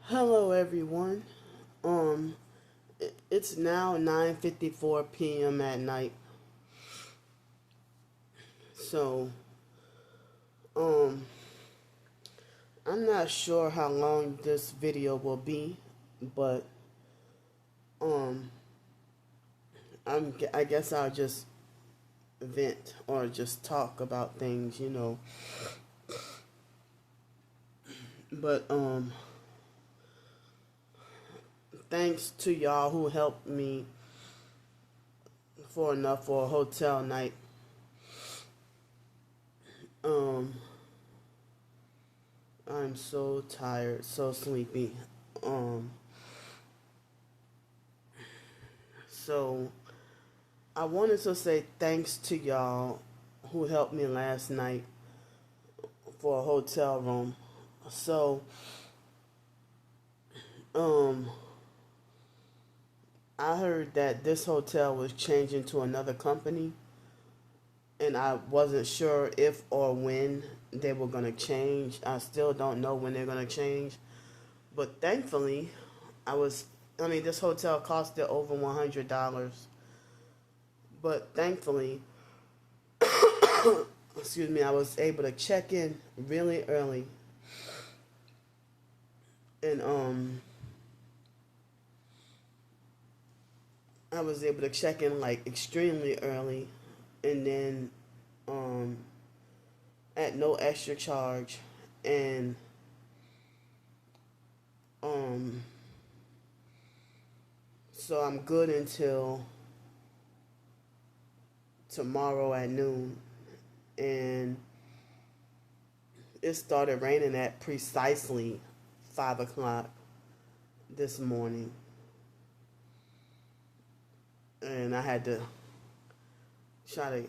Hello everyone. Um it's now 9:54 p.m. at night. So, um I'm not sure how long this video will be, but um I guess I'll just vent or just talk about things. But thanks to y'all who helped me for a hotel night. Um I'm so tired, so sleepy. Um so I wanted to say thanks to y'all who helped me last night for a hotel room. So, um, I heard that this hotel was changing to another company, and I wasn't sure if or when they were gonna change. I still don't know when they're gonna change, but thankfully, this hotel costed over $100, but thankfully, excuse me, I was able to check in really early, and I was able to check in like extremely early, and then um, at no extra charge, and um, so I'm good until tomorrow at noon, and it started raining at precisely 5 o'clock this morning, and I had to try to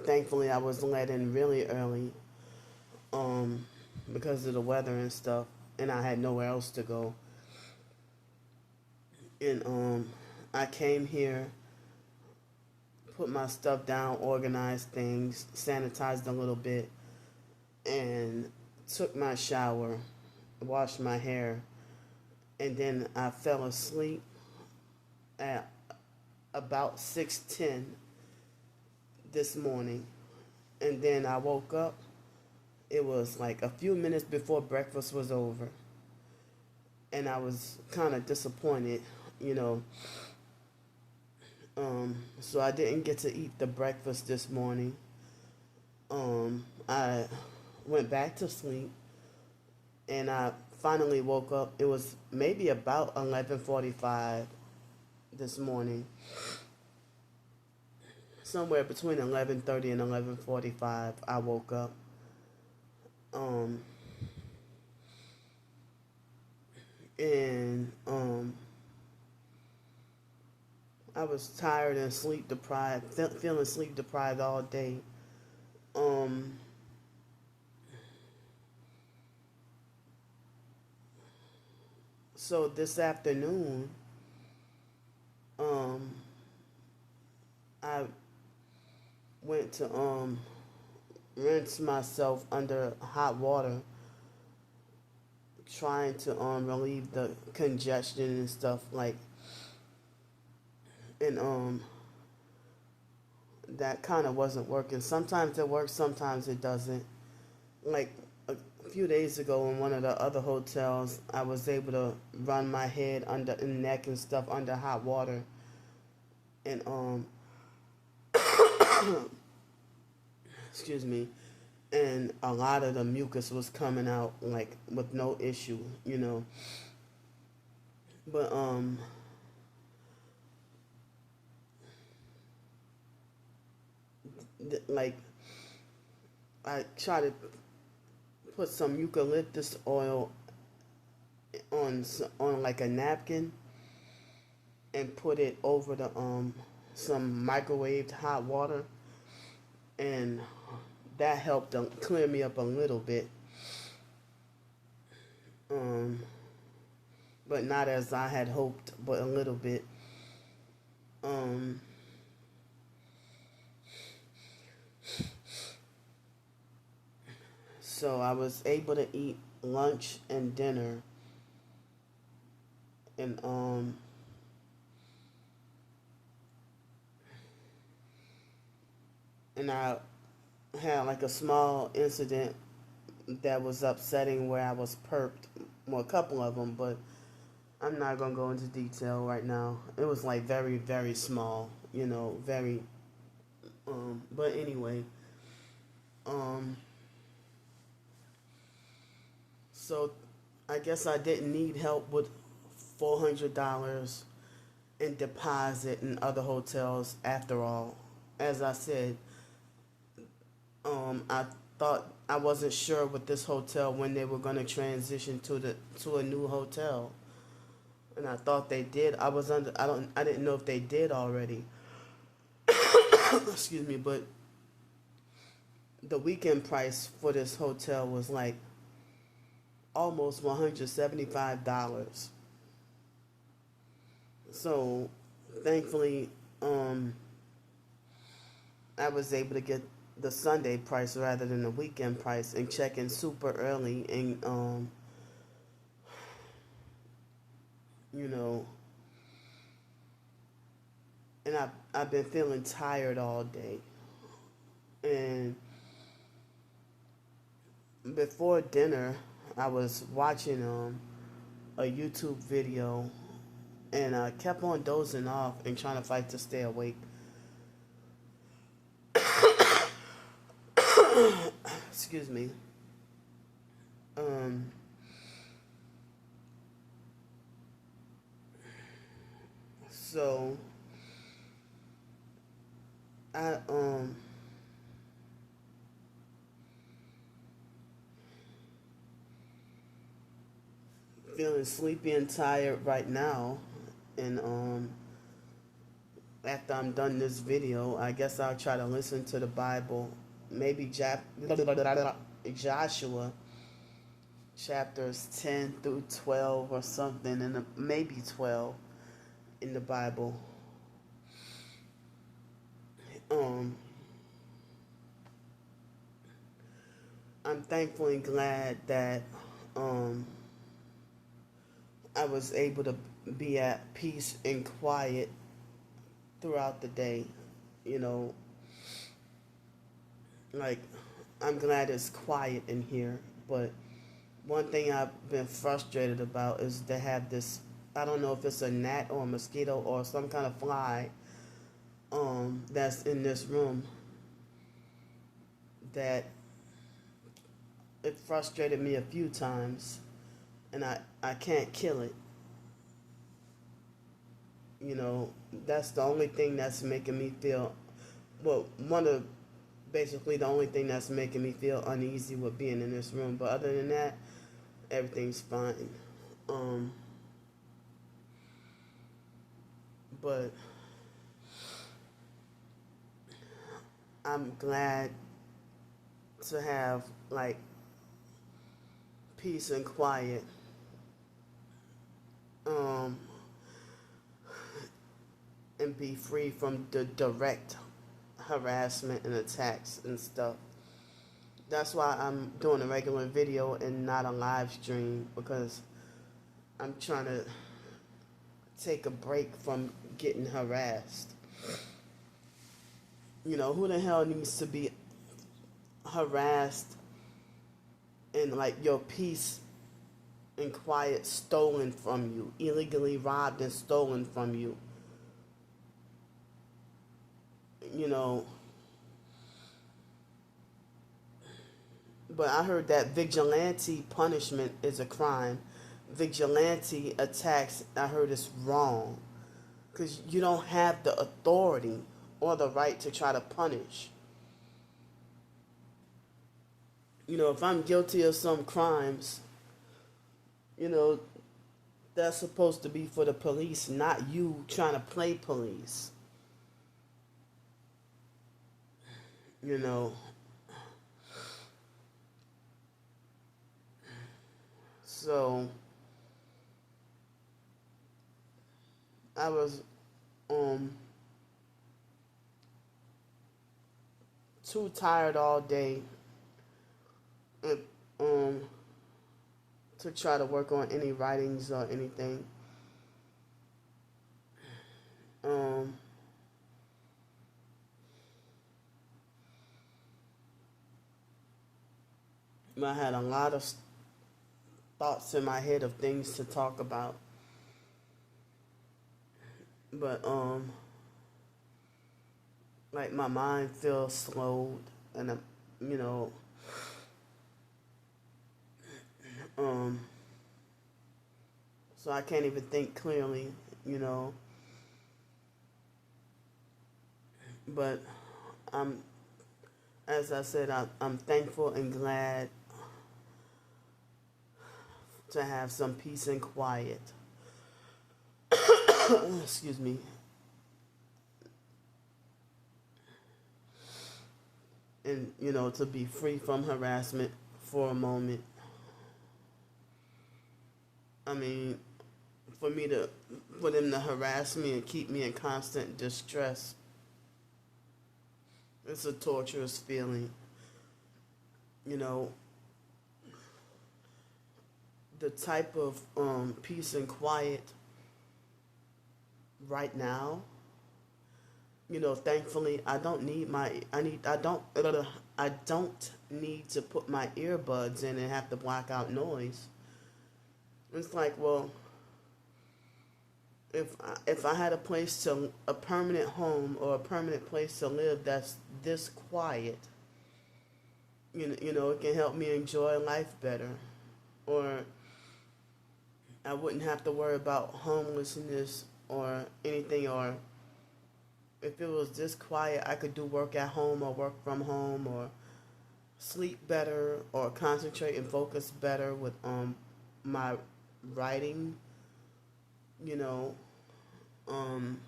thankfully I was let in really early um, because of the weather and stuff, and I had nowhere else to go. And I came here, put my stuff down, organized things, sanitized a little bit, and took my shower, washed my hair, and then I fell asleep at about 6:10 this morning. And then I woke up. It was like a few minutes before breakfast was over, and I was kind of disappointed, you know. So I didn't get to eat the breakfast this morning. I went back to sleep, and I finally woke up. It was maybe about 11:45 this morning, somewhere between 11:30 and 11:45. I woke up. Um, and I was tired and sleep deprived, feeling sleep deprived all day. Um, so this afternoon, um, I went to rinse myself under hot water, trying to relieve the congestion and stuff like, and that kind of wasn't working. Sometimes it works, sometimes it doesn't. Like a few days ago in one of the other hotels, I was able to run my head under and neck and stuff under hot water, and excuse me, and a lot of the mucus was coming out like with no issue. But like I try to put some eucalyptus oil on like a napkin and put it over the some microwaved hot water, and that helped clear me up a little bit. Um, but not as I had hoped, but a little bit. Um, So I was able to eat lunch and dinner, and I had like a small incident that was upsetting where I was perped. Well, a couple of them, but I'm not gonna go into detail right now. It was like very, very small, very. But anyway, um, so I guess I didn't need help with $400 in deposit in other hotels after all. As I said, I thought I wasn't sure with this hotel when they were going to transition to a new hotel, and I thought they did. I didn't know if they did already. Excuse me, but the weekend price for this hotel was like almost $175. So thankfully, I was able to get the Sunday price rather than the weekend price and check in super early, and you know and I've been feeling tired all day. And before dinner I was watching a YouTube video, and I kept on dozing off and trying to fight to stay awake. Excuse me. Um, so I feeling sleepy and tired right now, and after I'm done this video, I guess I'll try to listen to the Bible, maybe Joshua chapters 10 through 12 or something, and maybe 12 in the Bible. Um, I'm thankful and glad that um, I was able to be at peace and quiet throughout the day. You know, like, I'm glad it's quiet in here, but one thing I've been frustrated about is they have this, I don't know if it's a gnat or a mosquito or some kind of fly that's in this room, that it frustrated me a few times, and I can't kill it. That's the only thing that's making me feel, well, basically the only thing that's making me feel uneasy with being in this room. But other than that, everything's fine. Um, but I'm glad to have like peace and quiet. Um, and be free from the direct harassment and attacks and stuff. That's why I'm doing a regular video and not a live stream, because I'm trying to take a break from getting harassed. Who the hell needs to be harassed and like your peace and quiet stolen from you, illegally robbed and stolen from you? But I heard that vigilante punishment is a crime. Vigilante attacks, I heard, is wrong, because you don't have the authority or the right to try to punish. If I'm guilty of some crimes, you know, that's supposed to be for the police, not you trying to play police. You know, so I was too tired all day and, to try to work on any writings or anything. Um, I had a lot of thoughts in my head of things to talk about, but like my mind feels slowed, and you know, um, so I can't even think clearly, you know. But I'm, as I said, I'm thankful and glad to have some peace and quiet. Excuse me. And, you know, to be free from harassment for a moment. I mean, for them to harass me and keep me in constant distress, it's a torturous feeling. You know, the type of peace and quiet right now, you know, thankfully I don't need to put my earbuds in and have to block out noise. It's like, well, if I had a permanent home or a permanent place to live that's this quiet, you know, it can help me enjoy life better, or I wouldn't have to worry about homelessness or anything, or if it was this quiet, I could do work at home or work from home or sleep better or concentrate and focus better with my writing, you know. Um,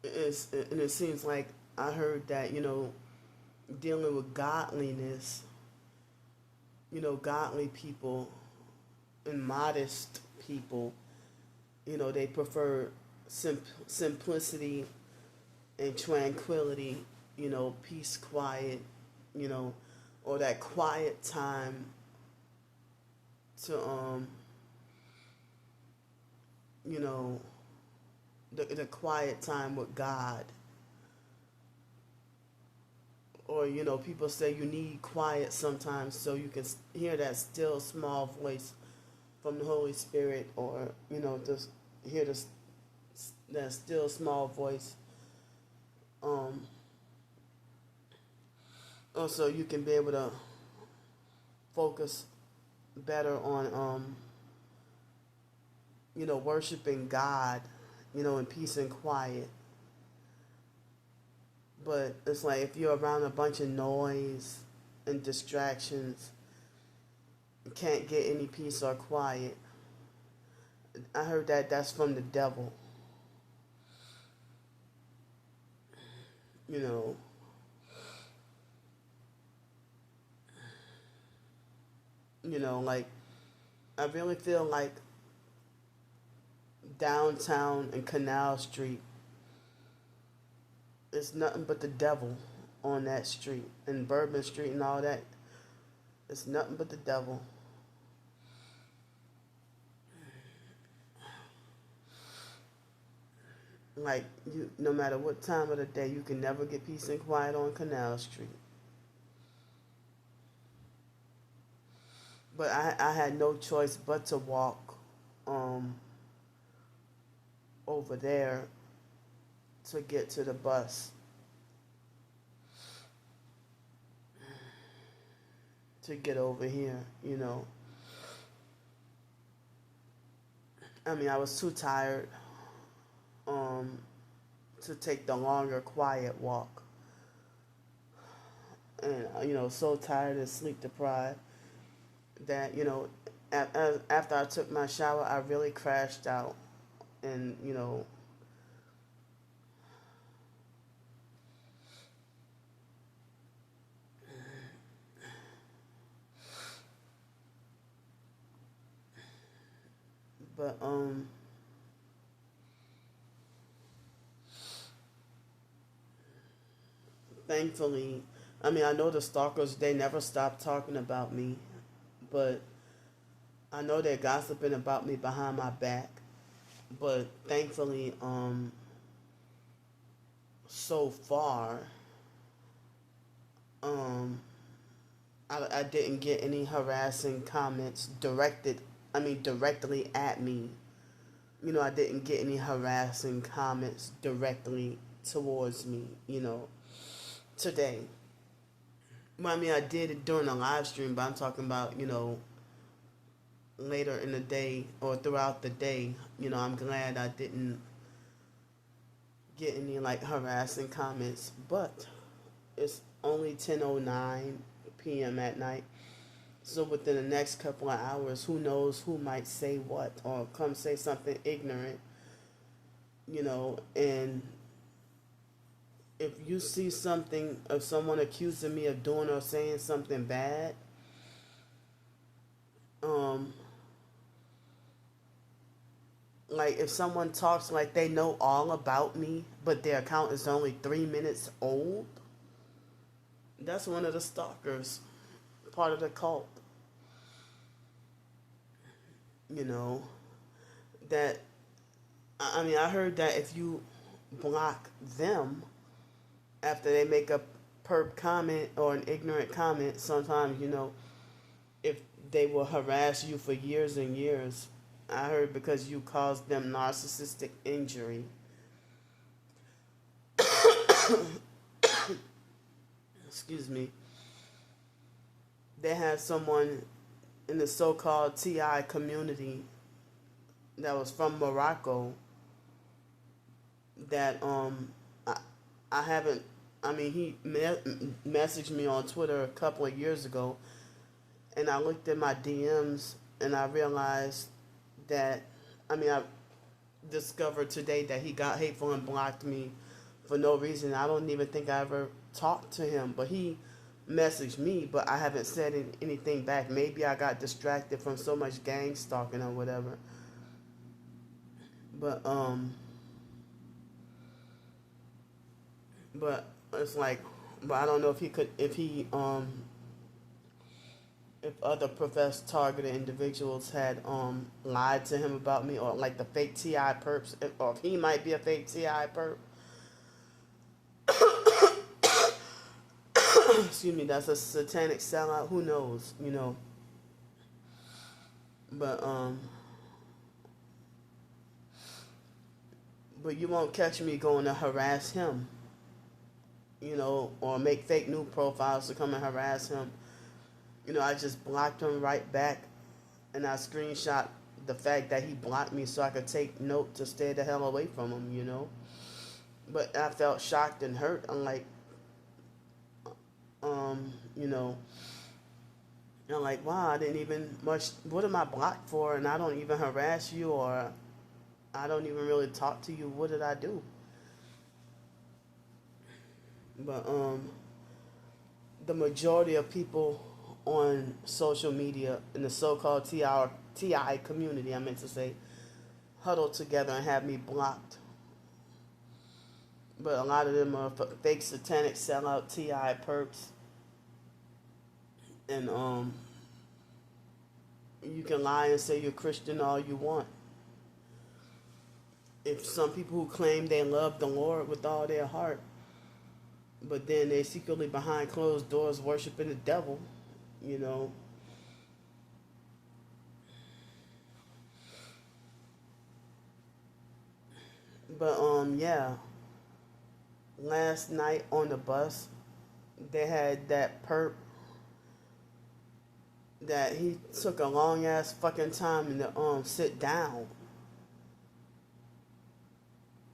and it seems like I heard that, you know, dealing with godliness, you know, godly people and modest people, you know, they prefer simplicity and tranquility, you know, peace, quiet, you know, or that quiet time to, you know, the quiet time with God. Or, you know, people say you need quiet sometimes so you can hear that still small voice from the Holy Spirit, or, you know, just hear that still small voice. Um, Also, you can be able to focus better on, you know, worshiping God, you know, in peace and quiet. But it's like if you're around a bunch of noise and distractions, you can't get any peace or quiet. I heard that that's from the devil. You know, like I really feel like downtown and Canal Street is nothing but the devil on that street, and Bourbon Street and all that. It's nothing but the devil. Like you, no matter what time of the day, you can never get peace and quiet on Canal Street. But I had no choice but to walk um, over there to get to the bus, to get over here, you know. I mean, I was too tired um, to take the longer, quiet walk. And, you know, so tired and sleep deprived that, you know, after I took my shower, I really crashed out. And, you know, But thankfully, I mean, I know the stalkers, they never stop talking about me, but I know they're gossiping about me behind my back. But thankfully, so far, um, I didn't get any harassing comments directly at me. I didn't get any harassing comments directly towards me, today. Well, I mean, I did it during a live stream, but I'm talking about, later in the day or throughout the day. I'm glad I didn't get any like harassing comments, but it's only 10:09 p.m. at night. So within the next couple of hours, who knows who might say what or come say something ignorant, and if you see something of someone accusing me of doing or saying something bad, um, like if someone talks like they know all about me, but their account is only 3 minutes old, that's one of the stalkers, part of the cult. You know, that, I mean, I heard that if you block them after they make a perp comment or an ignorant comment, sometimes, if they will harass you for years and years. I heard because you caused them narcissistic injury. Excuse me. They had someone in the so-called TI community that was from Morocco that I haven't. I mean, he messaged me on Twitter a couple of years ago, and I looked at my DMs and I realized that, I mean, I discovered today that he got hateful and blocked me for no reason. I don't even think I ever talked to him, but he messaged me, but I haven't said anything back. Maybe I got distracted from so much gang stalking or whatever. But but it's like, but I don't know if he could, if other professed targeted individuals had lied to him about me, or like the fake TI perps, or if he might be a fake TI perp. Excuse me, that's a satanic sellout. Who knows, But but you won't catch me going to harass him, or make fake new profiles to come and harass him. I just blocked him right back, and I screenshot the fact that he blocked me so I could take note to stay the hell away from him. But I felt shocked and hurt. I'm like, you know, I'm like, wow, I didn't even much. What am I blocked for? And I don't even harass you, or I don't even really talk to you. What did I do? But the majority of people on social media in the so-called TI community, I meant to say, huddle together and have me blocked. But a lot of them are fake satanic sellout TI perps, and you can lie and say you're Christian all you want. If some people who claim they love the Lord with all their heart, but then they secretly behind closed doors worshiping the devil, you know. But yeah, last night on the bus, they had that perp that he took a long ass fucking time to sit down,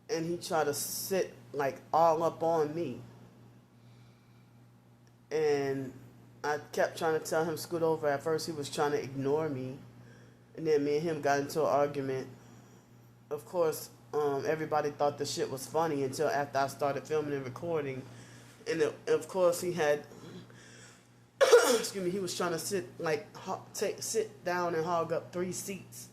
and he tried to sit like all up on me, and I kept trying to tell him scoot over. At first he was trying to ignore me, and then me and him got into an argument. Of course, everybody thought the shit was funny until after I started filming and recording, and of course he had excuse me, he was trying to sit down and hog up 3 seats.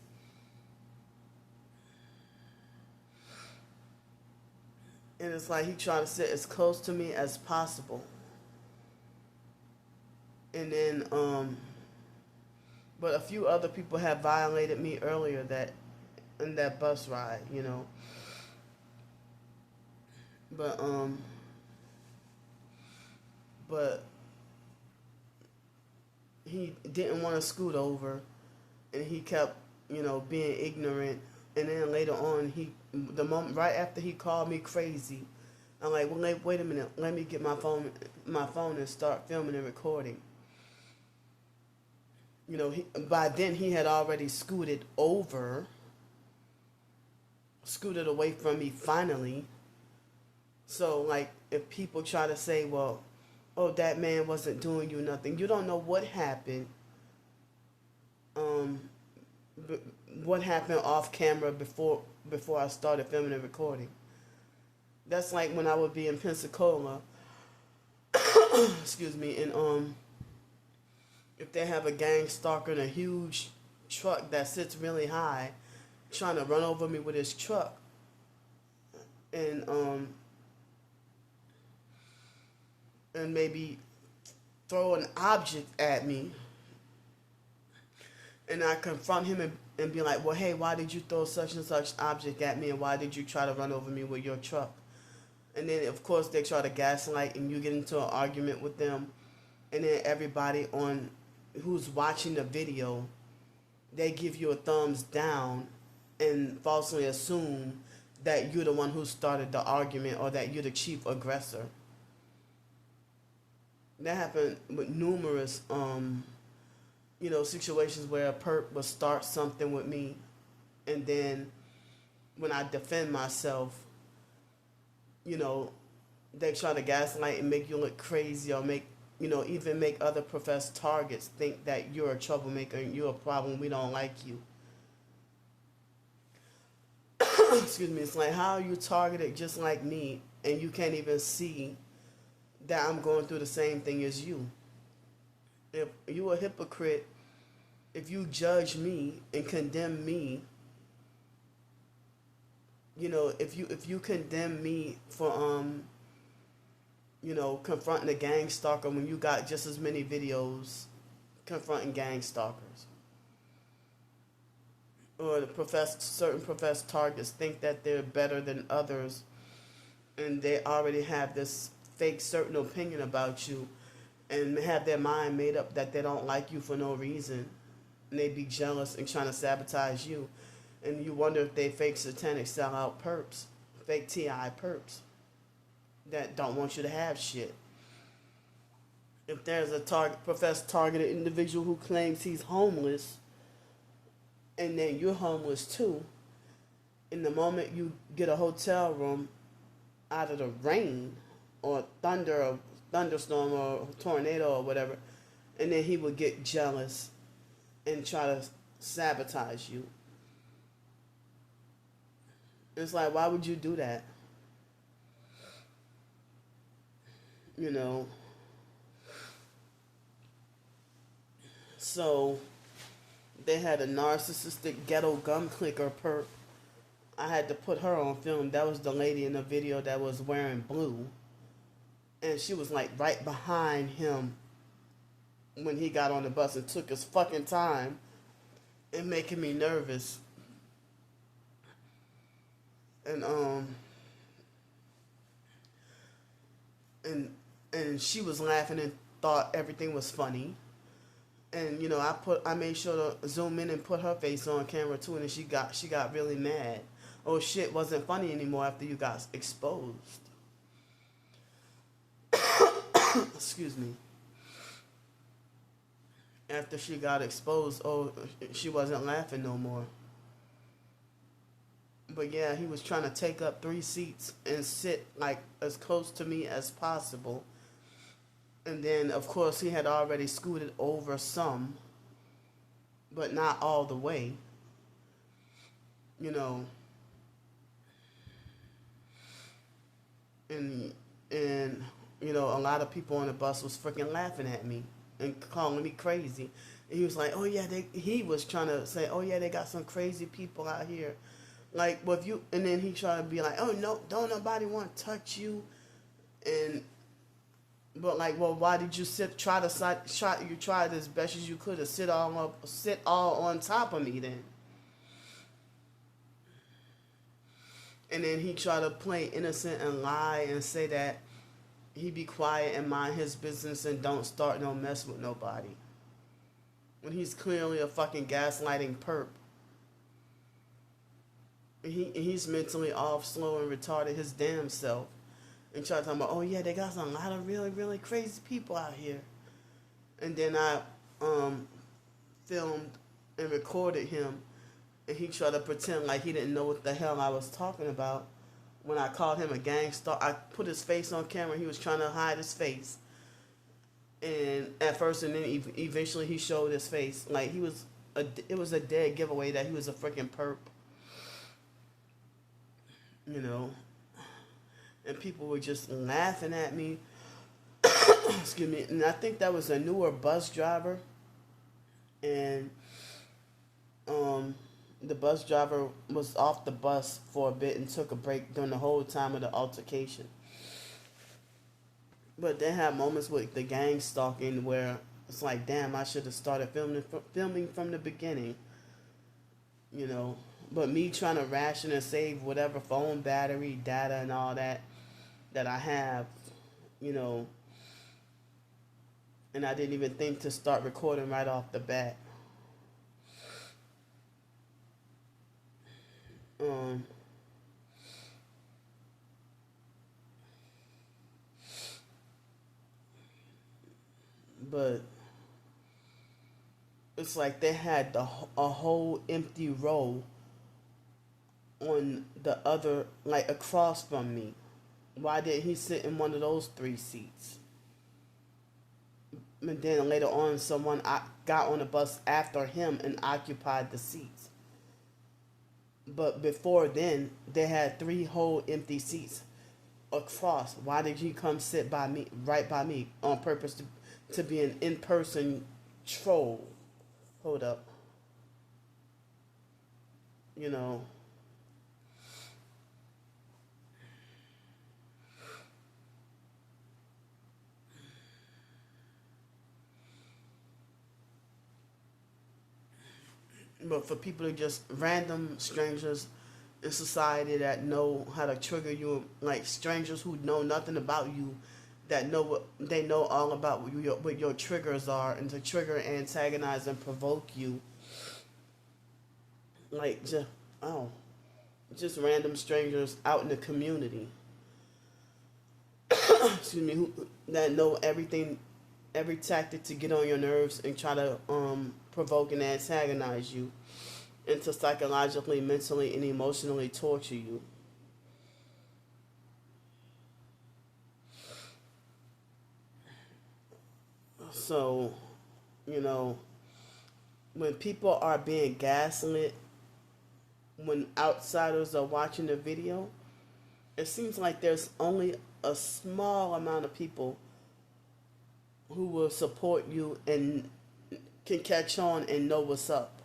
And it's like he tried to sit as close to me as possible. And then, but a few other people have violated me earlier that in that bus ride, you know. But but he didn't want to scoot over, and he kept, you know, being ignorant. And then later on, the moment right after he called me crazy, I'm like, well, wait a minute, let me get my phone and start filming and recording. You know, by then he had already scooted away from me finally. So, like, if people try to say, well, oh, that man wasn't doing you nothing, you don't know what happened. Um, what happened off camera before I started filming and recording. That's like when I would be in Pensacola, excuse me, and if they have a gang stalker in a huge truck that sits really high, trying to run over me with his truck, and maybe throw an object at me, and I confront him and be like, well, hey, why did you throw such and such object at me, and why did you try to run over me with your truck? And then, of course, they try to gaslight, and you get into an argument with them, and then everybody who's watching the video, they give you a thumbs down and falsely assume that you're the one who started the argument or that you're the chief aggressor. That happened with numerous, you know, situations where a perp will start something with me, and then when I defend myself, you know, they try to gaslight and make you look crazy, or even make other professed targets think that you're a troublemaker and you're a problem, we don't like you. Excuse me, it's like, how are you targeted just like me and you can't even see that I'm going through the same thing as you? If you're a hypocrite, if you judge me and condemn me, you know, if you condemn me for you know, confronting a gang stalker when you got just as many videos confronting gang stalkers, or certain professed targets think that they're better than others, and they already have this fake certain opinion about you, and have their mind made up that they don't like you for no reason, and they be jealous and trying to sabotage you, and you wonder if they fake satanic sellout perps, fake TI perps that don't want you to have shit. If there's a professed targeted individual who claims he's homeless, and then you're homeless too, in the moment you get a hotel room out of the rain or thunder or thunderstorm or tornado or whatever, and then he would get jealous and try to sabotage you. It's like, why would you do that? You know. So they had a narcissistic ghetto gum clicker perp. I had to put her on film. That was the lady in the video that was wearing blue. And she was like right behind him when he got on the bus and took his fucking time and making me nervous. And and she was laughing and thought everything was funny. And you know, I made sure to zoom in and put her face on camera too, and then she got really mad. Oh shit, wasn't funny anymore after you got exposed. Excuse me. After she got exposed, oh, she wasn't laughing no more. But yeah, he was trying to take up 3 seats and sit like as close to me as possible. And then, of course, he had already scooted over some, but not all the way. You know. And you know, a lot of people on the bus was freaking laughing at me and calling me crazy. And he was like, oh yeah, he was trying to say, oh yeah, they got some crazy people out here. Like, with you, and then he tried to be like, oh, no, don't nobody want to touch you. And, but like, well, why did you you tried as best as you could to sit all on top of me then? And then he tried to play innocent and lie and say that he be quiet and mind his business and don't start no mess with nobody. When he's clearly a fucking gaslighting perp. He's mentally off, slow, and retarded his damn self. And try to talk about, oh yeah, they got a lot of really, really crazy people out here. And then I filmed and recorded him, and he tried to pretend like he didn't know what the hell I was talking about. When I called him a gangster, I put his face on camera. He was trying to hide his face. And at first, and then eventually he showed his face. Like, it was a dead giveaway that he was a freaking perp. You know, and people were just laughing at me. Excuse me. And I think that was a newer bus driver, and the bus driver was off the bus for a bit and took a break during the whole time of the altercation. But they had moments with the gang stalking where it's like, damn, I should have started filming from the beginning. You know. But me trying to ration and save whatever phone battery, data, and all that I have, you know, and I didn't even think to start recording right off the bat. But it's like they had a whole empty row on the other, like across from me. Why did he sit in one of those 3 seats? And then later on, someone got on the bus after him and occupied the seats. But before then, they had 3 whole empty seats across. Why did he come sit by me, right by me, on purpose to be an in-person troll? Hold up. You know. But for people to just random strangers in society that know how to trigger you, like strangers who know nothing about you, that know they know all about what your triggers are, and to trigger, antagonize, and provoke you, like just random strangers out in the community. Excuse me, that know everything, every tactic to get on your nerves and try to provoke and antagonize you, and to psychologically, mentally, and emotionally torture you. So, you know, when people are being gaslit, when outsiders are watching the video, it seems like there's only a small amount of people who will support you and can catch on and know what's up.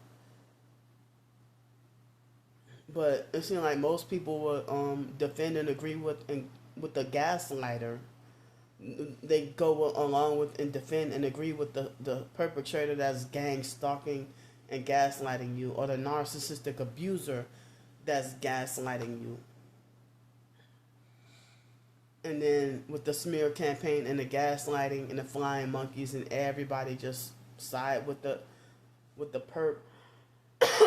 But it seems like most people will defend and agree with the gaslighter. They go along with and defend and agree with the perpetrator that's gang stalking and gaslighting you, or the narcissistic abuser that's gaslighting you. And then with the smear campaign and the gaslighting and the flying monkeys, and everybody just side with the perp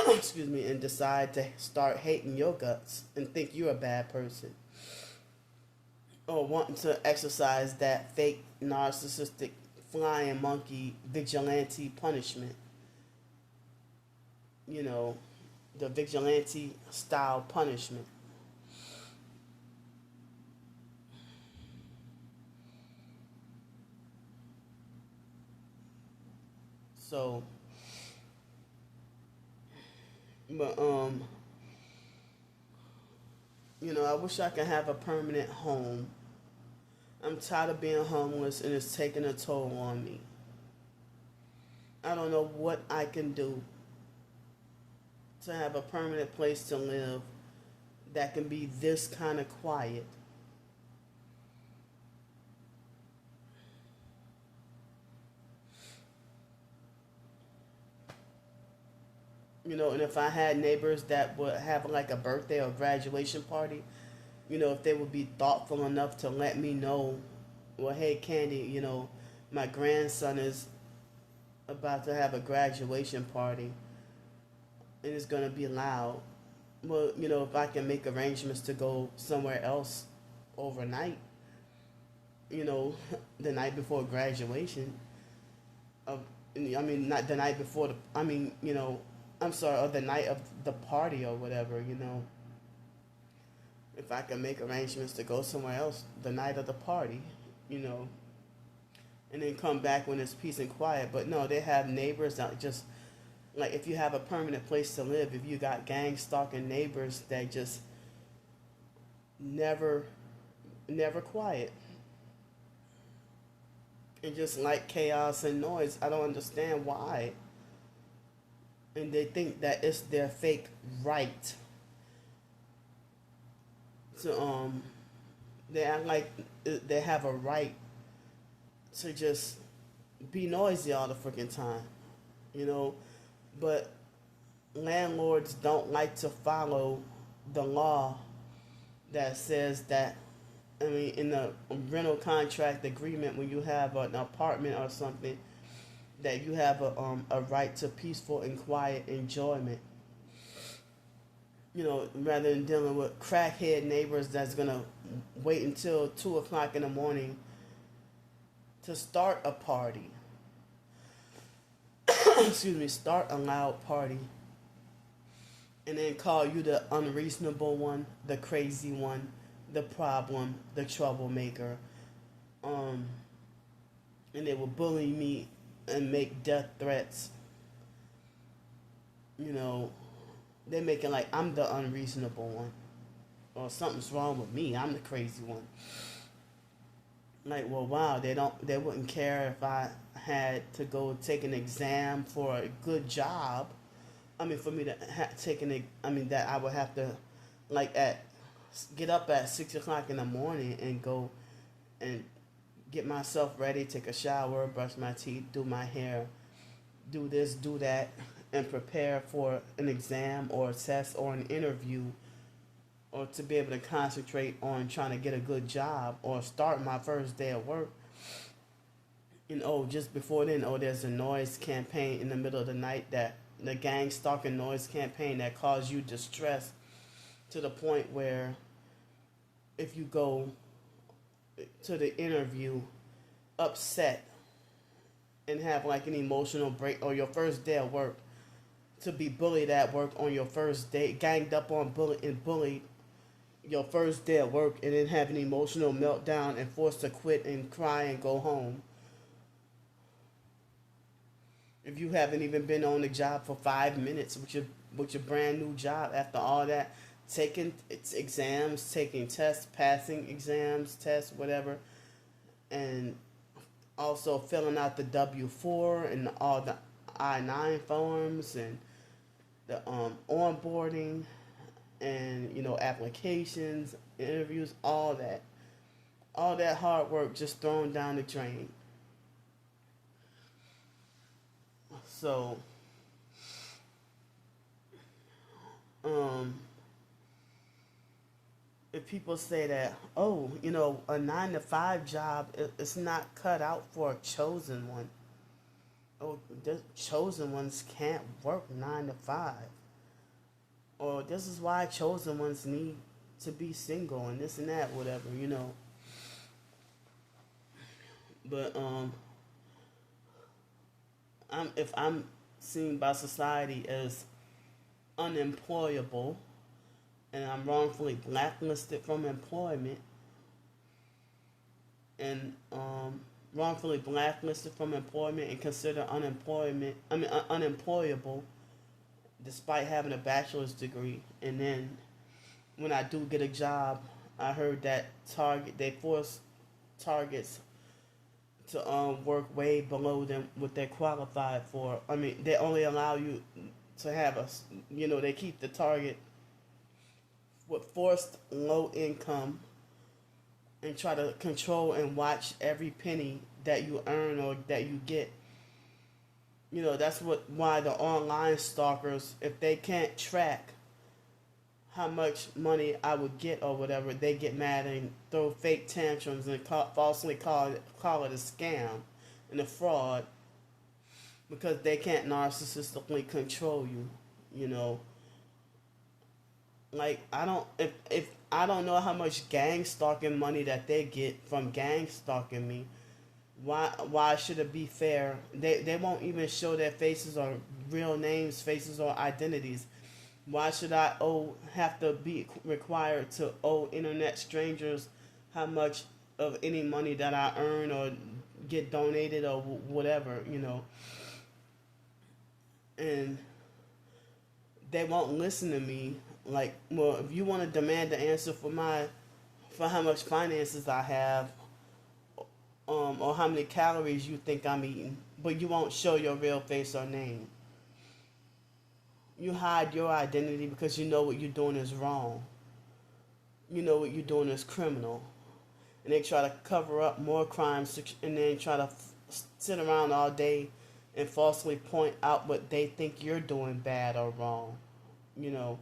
excuse me, and decide to start hating your guts and think you're a bad person, or wanting to exercise that fake narcissistic flying monkey vigilante punishment. You know, the vigilante style punishment. So, but you know, I wish I could have a permanent home. I'm tired of being homeless, and it's taking a toll on me. I don't know what I can do to have a permanent place to live that can be this kind of quiet. And if I had neighbors that would have like a birthday or graduation party, if they would be thoughtful enough to let me know, well, hey, Candy, my grandson is about to have a graduation party and it's going to be loud. Well, if I can make arrangements to go somewhere else overnight, the night before graduation, not the night before I'm sorry, or the night of the party or whatever, if I can make arrangements to go somewhere else the night of the party, and then come back when it's peace and quiet. But no, they have neighbors that just, like, if you have a permanent place to live, if you got gang stalking neighbors that just never quiet and just like chaos and noise, I don't understand why. And they think that it's their fake right to they act like they have a right to just be noisy all the freaking time, but landlords don't like to follow the law that says that, in the rental contract agreement, when you have an apartment or something, that you have a right to peaceful and quiet enjoyment. Rather than dealing with crackhead neighbors that's gonna wait until 2 o'clock in the morning to start a party. Excuse me, start a loud party, and then call you the unreasonable one, the crazy one, the problem, the troublemaker. And they will bully me and make death threats. They're making like I'm the unreasonable one, or something's wrong with me. I'm the crazy one. Like, well, wow, they wouldn't care if I had to go take an exam for a good job. For me to take that I would have to, like, get up at 6 o'clock in the morning and go and get myself ready, take a shower, brush my teeth, do my hair, do this, do that, and prepare for an exam or a test or an interview, or to be able to concentrate on trying to get a good job or start my first day of work. And just before then, there's a noise campaign in the middle of the night, that the gang stalking noise campaign that causes you distress to the point where if you go to the interview upset and have like an emotional break, or your first day of work, to be bullied at work on your first day, ganged up on, bullied your first day at work, and then have an emotional meltdown and forced to quit and cry and go home. If you haven't even been on the job for 5 minutes with your brand new job, after all that, taking exams, taking tests, passing exams, tests, whatever, and also filling out the W-4 and all the I-9 forms and the onboarding and applications, interviews, all that hard work just thrown down the drain. So if people say that, a 9-to-5 job, it's not cut out for a chosen one. The chosen ones can't work 9 to 5. Or this is why chosen ones need to be single and this and that, whatever, But if I'm seen by society as unemployable and I'm wrongfully blacklisted from employment and wrongfully blacklisted from employment and considered unemployable despite having a bachelor's degree, and then when I do get a job, I heard that they force targets to work way below them what they're qualified for. They only allow you to have they keep the target with forced low income and try to control and watch every penny that you earn or that you get. That's why the online stalkers, if they can't track how much money I would get or whatever, they get mad and throw fake tantrums and falsely call it a scam and a fraud because they can't narcissistically control you. You know, like if I don't know how much gang stalking money that they get from gang stalking me. Why should it be fair? They won't even show their faces or real names, faces or identities. Why should I have to be required to owe internet strangers how much of any money that I earn or get donated or whatever. And they won't listen to me. Like, well, if you want to demand the answer for how much finances I have, or how many calories you think I'm eating, but you won't show your real face or name. You hide your identity because you know what you're doing is wrong. You know what you're doing is criminal. And they try to cover up more crimes and then try to sit around all day and falsely point out what they think you're doing bad or wrong. You know.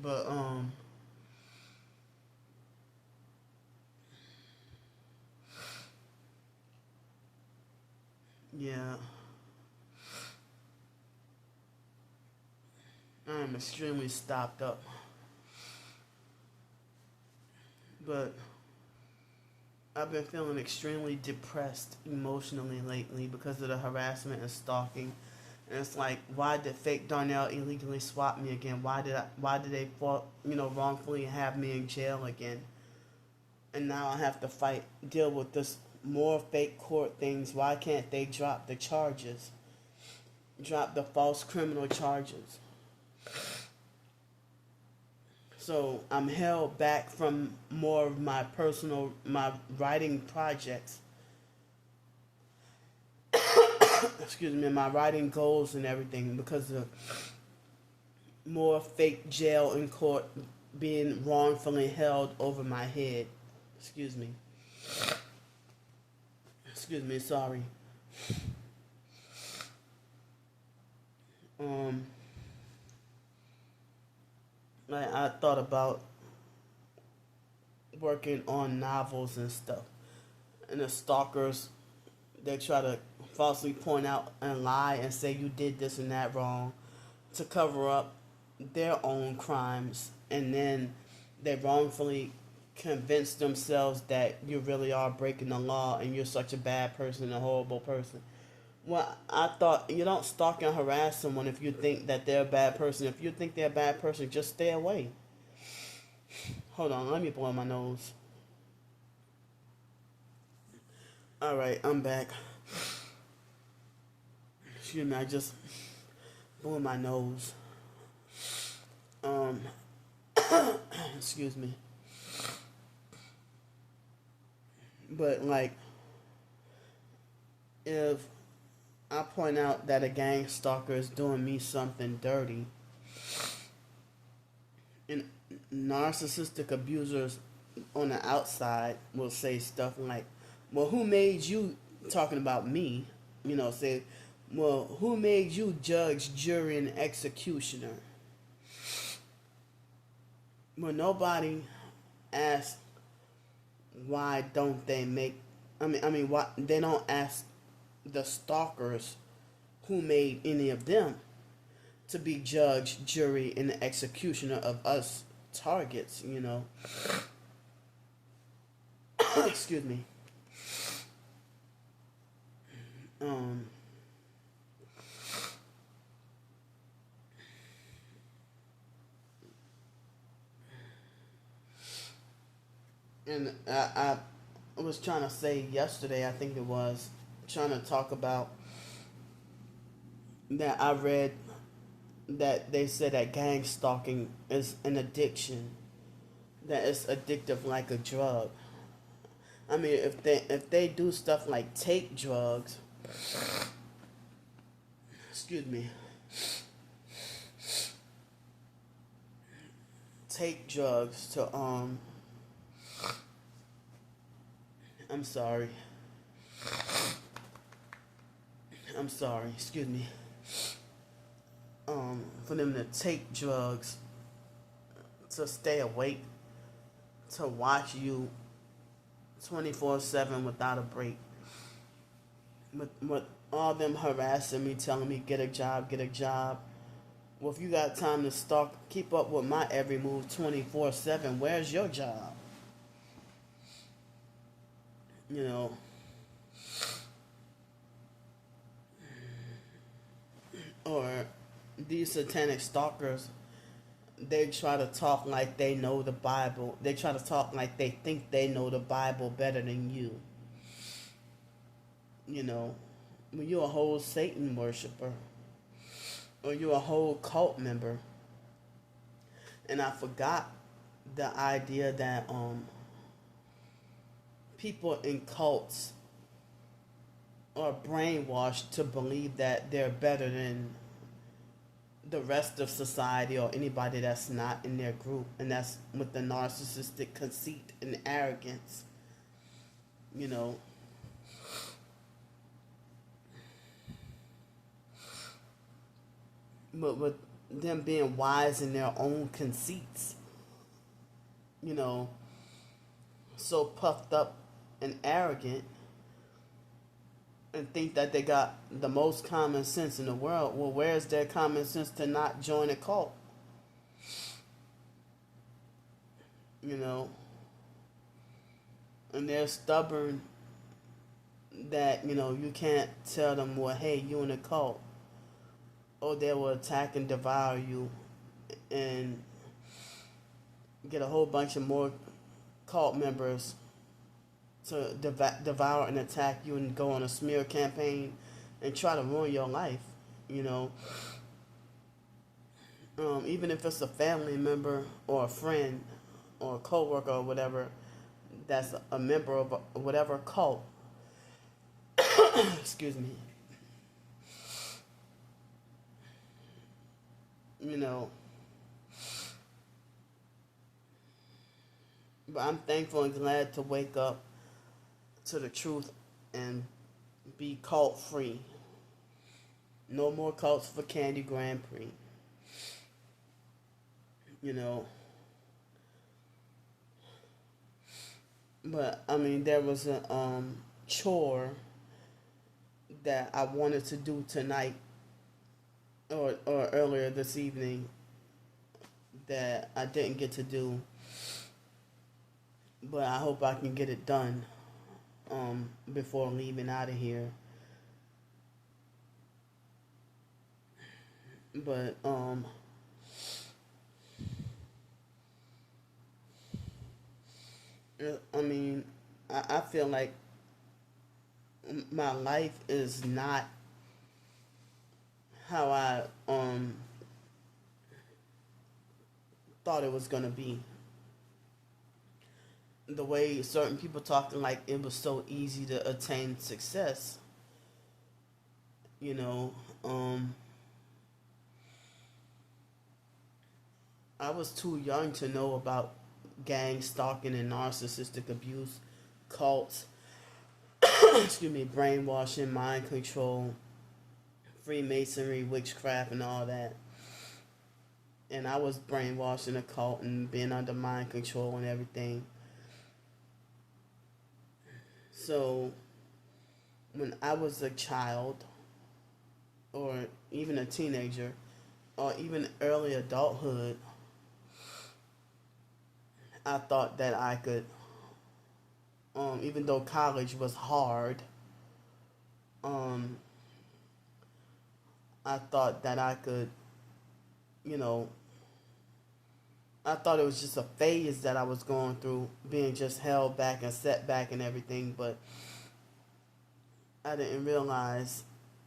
But yeah, I am extremely stopped up. But I've been feeling extremely depressed emotionally lately because of the harassment and stalking. And it's like, why did fake Darnell illegally swap me again? Why did they wrongfully have me in jail again? And now I have to deal with this more fake court things. Why can't they drop the charges? Drop the false criminal charges. So I'm held back from more of my writing projects. Excuse me, my writing goals and everything because of more fake jail and court being wrongfully held over my head. Excuse me. Excuse me, sorry. I thought about working on novels and stuff. And the stalkers, they try to falsely point out and lie and say you did this and that wrong to cover up their own crimes. And then they wrongfully convince themselves that you really are breaking the law and you're such a bad person, a horrible person. Well, I thought you don't stalk and harass someone if you think that they're a bad person. If you think they're a bad person, just stay away. Hold on, let me blow my nose. Alright, I'm back. Excuse me, I just blew my nose. Excuse me. But, like, if I point out that a gang stalker is doing me something dirty, and narcissistic abusers on the outside will say stuff like, well, who made you, talking about me, say, well, who made you judge, jury, and executioner? Well, nobody asks why don't they make, why they don't ask the stalkers who made any of them to be judge, jury, and the executioner of us targets, Excuse me. And I was trying to say yesterday, I think it was, trying to talk about that I read that they said that gang stalking is an addiction, that it's addictive like a drug. If they do stuff like take drugs, excuse me, take drugs to I'm sorry. I'm sorry, excuse me. For them to take drugs to stay awake, to watch you 24/7 without a break. With all them harassing me, telling me get a job, get a job. Well, if you got time to stalk, keep up with my every move 24/7, where's your job? You know, or these satanic stalkers, they try to talk like they know the Bible. They try to talk like they think they know the Bible better than you. You know, when you're a whole Satan worshiper, or you're a whole cult member. And I forgot the idea that people in cults are brainwashed to believe that they're better than the rest of society or anybody that's not in their group, and that's with the narcissistic conceit and arrogance. You know, but with them being wise in their own conceits, you know, so puffed up and arrogant, and think that they got the most common sense in the world. Well, where's their common sense to not join a cult? You know, and they're stubborn that, you know, you can't tell them, well, hey, you in a cult, or they will attack and devour you and get a whole bunch of more cult members to devour and attack you and go on a smear campaign and try to ruin your life, you know. Even if it's a family member or a friend or a coworker or whatever that's a member of whatever cult, excuse me, you know. But I'm thankful and glad to wake up to the truth and be cult free. No more cults for Candy Grand Prix. You know. But I mean, there was a chore that I wanted to do tonight or earlier this evening that I didn't get to do. But I hope I can get it done before leaving out of here. But I mean, I feel like my life is not how I thought it was gonna be. The way certain people talking like it was so easy to attain success. You know, I was too young to know about gang stalking and narcissistic abuse, cults, excuse me, brainwashing, mind control, Freemasonry, witchcraft, and all that. And I was brainwashed in a cult and being under mind control and everything. So, when I was a child, or even a teenager, or even early adulthood, I thought that I could, even though college was hard, um, I thought that I could, you know, I thought it was just a phase that I was going through, being just held back and set back and everything, but I didn't realize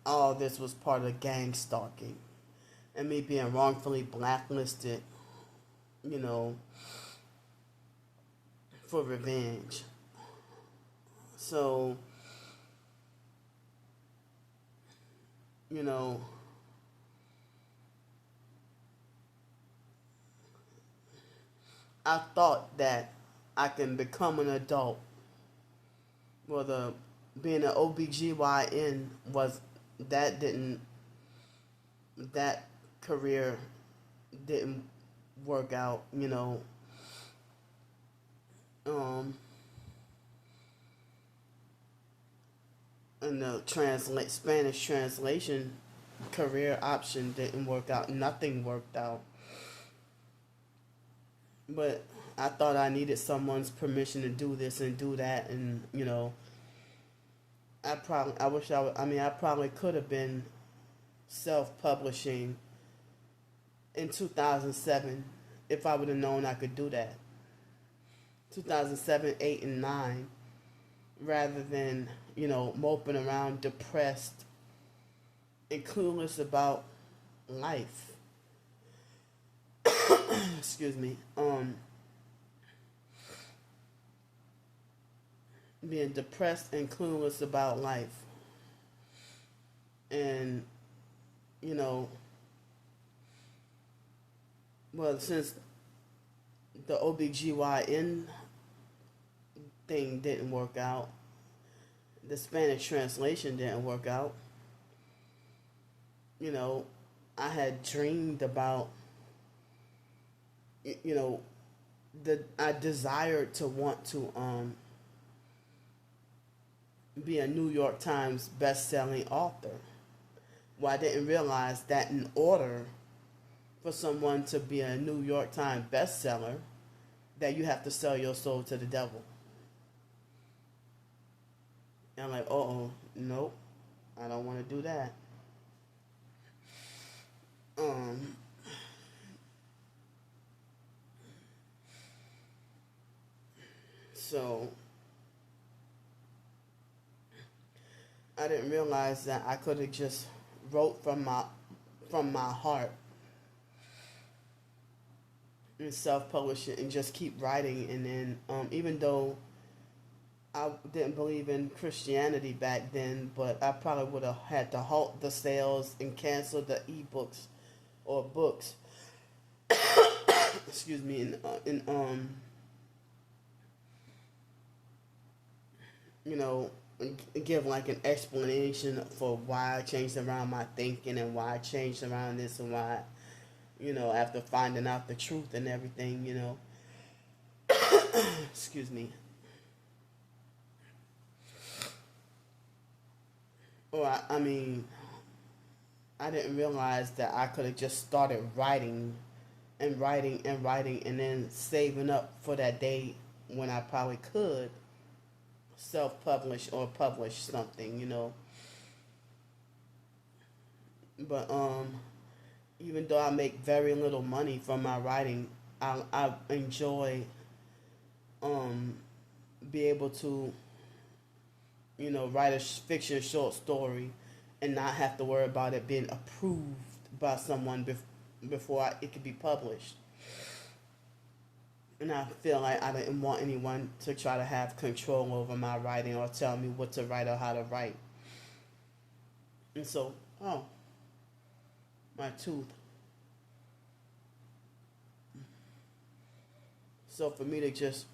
all this was part of gang stalking and me being wrongfully blacklisted, you know, for revenge. So, you know, I thought that I can become an adult. Well, the being an OBGYN was that didn't that career didn't work out. Um, and the Spanish translation career option didn't work out. Nothing worked out. But I thought I needed someone's permission to do this and do that, and I wish I probably could have been self-publishing in 2007 if I would have known I could do that. 2007, 8, and 9, rather than moping around depressed and clueless about life. Excuse me. Being depressed and clueless about life. And, well, since the OBGYN thing didn't work out, the Spanish translation didn't work out, I had dreamed about, I desired to want to be a New York Times best-selling author. Well, I didn't realize that in order for someone to be a New York Times bestseller, that you have to sell your soul to the devil. And I'm like, nope, I don't want to do that. So I didn't realize that I could have just wrote from my heart and self-publish it and just keep writing. And then even though I didn't believe in Christianity back then, but I probably would have had to halt the sales and cancel the ebooks or books. Excuse me, and give like an explanation for why I changed around my thinking and why I changed around this and why, after finding out the truth and everything, excuse me. Or I didn't realize that I could have just started writing and writing and writing and then saving up for that day when I probably could self-publish or publish something, But even though I make very little money from my writing, I enjoy be able to write a fiction short story and not have to worry about it being approved by someone before it could be published. And I feel like I didn't want anyone to try to have control over my writing or tell me what to write or how to write. And so, my tooth. So for me to just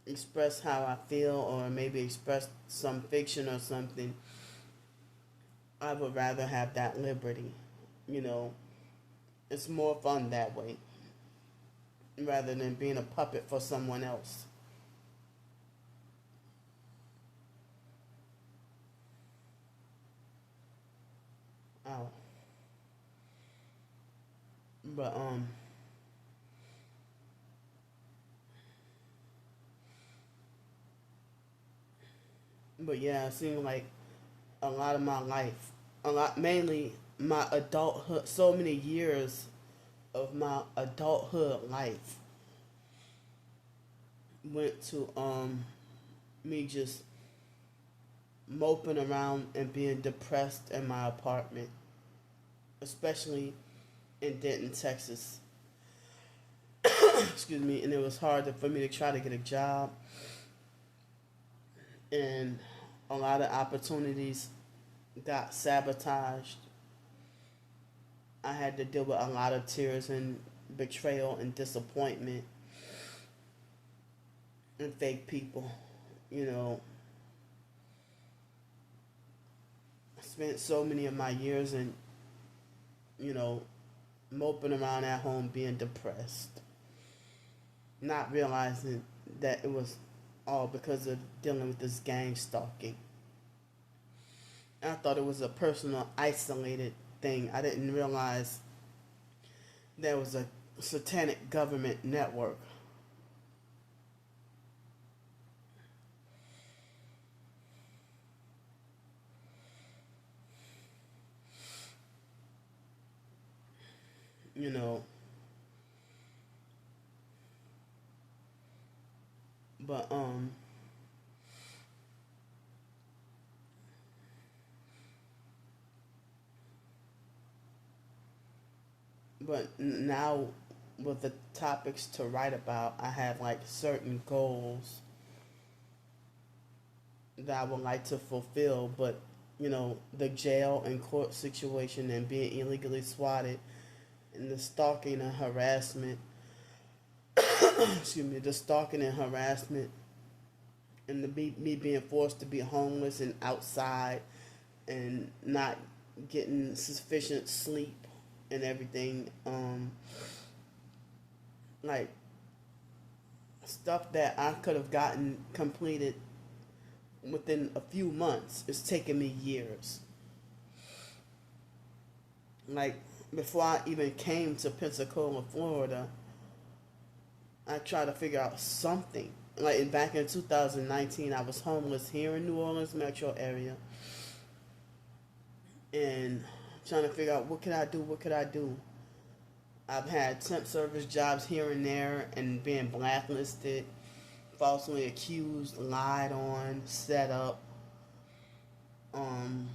express how I feel or maybe express some fiction or something, I would rather have that liberty. It's more fun that way rather than being a puppet for someone else. Ow. But yeah, it seemed like a lot of my life, mainly my adulthood, so many years of my adulthood life went to me just moping around and being depressed in my apartment, especially in Denton, Texas. Excuse me, and it was hard for me to try to get a job, and a lot of opportunities got sabotaged. I had to deal with a lot of tears and betrayal and disappointment. and fake people. You know, I spent so many of my years in, you know, moping around at home being depressed, not realizing that it was all because of dealing with this gang stalking. I thought it was a personal, isolated thing. I didn't realize there was a satanic government network. You know, but now with the topics to write about, I have like certain goals that I would like to fulfill, but you know, the jail and court situation and being illegally swatted and the stalking and harassment, excuse me, the stalking and harassment and me being forced to be homeless and outside and not getting sufficient sleep and everything, like stuff that I could have gotten completed within a few months, it's taken me years. Like before I even came to Pensacola, Florida, I tried to figure out something. Like back in 2019, I was homeless here in New Orleans metro area, and trying to figure out what could I do. What could I do? I've had temp service jobs here and there, and being blacklisted, falsely accused, lied on, set up. Um,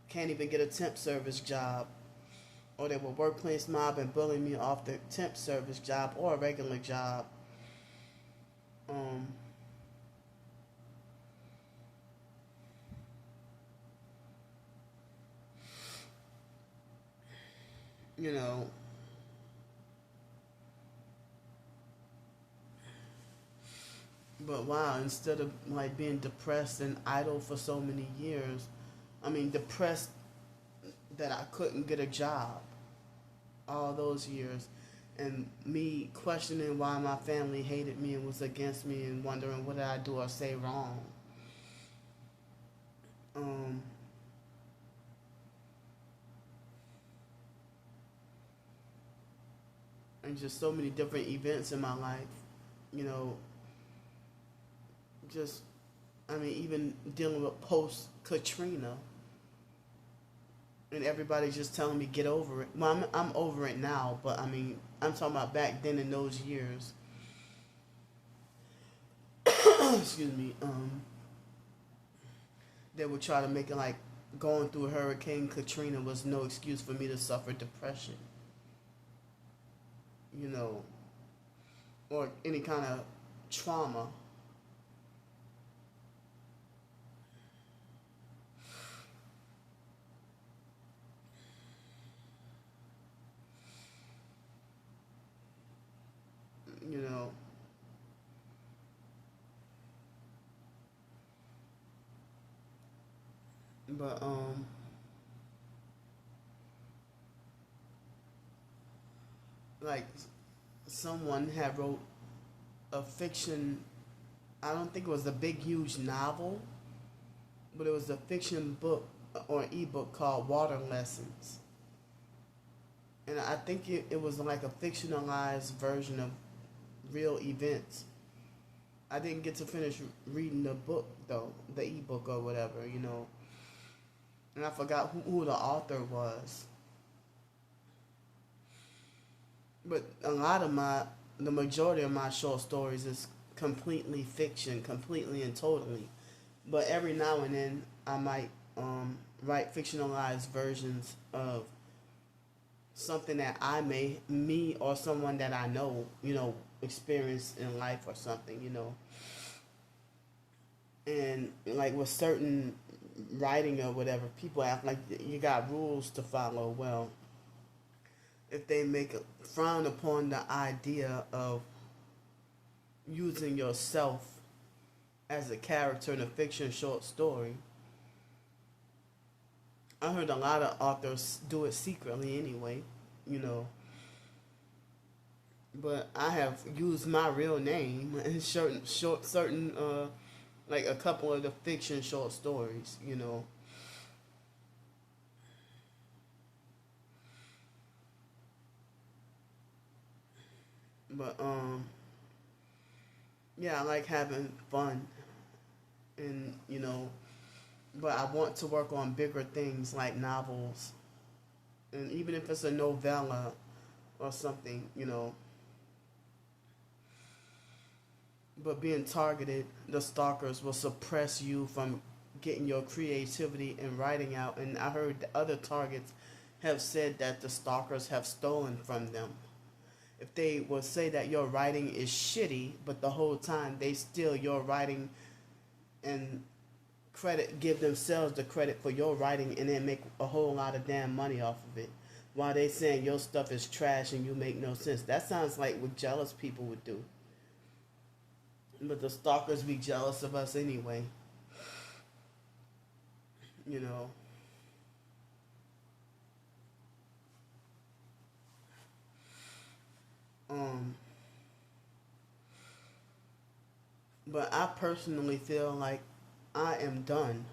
can't even get a temp service job, or they will workplace mob and bully me off the temp service job or a regular job. Um, you know, but wow, instead of like being depressed and idle for so many years, I mean, depressed that I couldn't get a job all those years, and me questioning why my family hated me and was against me and wondering what did I do or say wrong. Um, and just so many different events in my life, you know, just, I mean, even dealing with post Katrina and everybody just telling me get over it. Well, I'm over it now, but I mean, I'm talking about back then in those years. Excuse me. They would try to make it like going through Hurricane Katrina was no excuse for me to suffer depression, you know, or any kind of trauma, you know. But like someone had wrote a fiction. I don't think it was a big huge novel, but it was a fiction book or ebook called Water Lessons, and I think it was like a fictionalized version of real events. I didn't get to finish reading the book though, the ebook or whatever, you know, and I forgot who the author was. But the majority of my short stories is completely fiction, completely and totally. But every now and then, I might write fictionalized versions of something that me or someone that I know, you know, experienced in life or something, you know. And like with certain writing or whatever, people act like you got rules to follow. Well, if they make a frown upon the idea of using yourself as a character in a fiction short story. I heard a lot of authors do it secretly anyway, you know. But I have used my real name in certain like a couple of the fiction short stories, you know. But yeah, I like having fun, and you know, but I want to work on bigger things like novels, and even if it's a novella or something, you know. But being targeted, the stalkers will suppress you from getting your creativity and writing out. And I heard the other targets have said that the stalkers have stolen from them. If they will say that your writing is shitty, but the whole time they steal your writing and give themselves the credit for your writing and then make a whole lot of damn money off of it, while they saying your stuff is trash and you make no sense. That sounds like what jealous people would do. But the stalkers be jealous of us anyway. You know. Um but I personally feel like I am done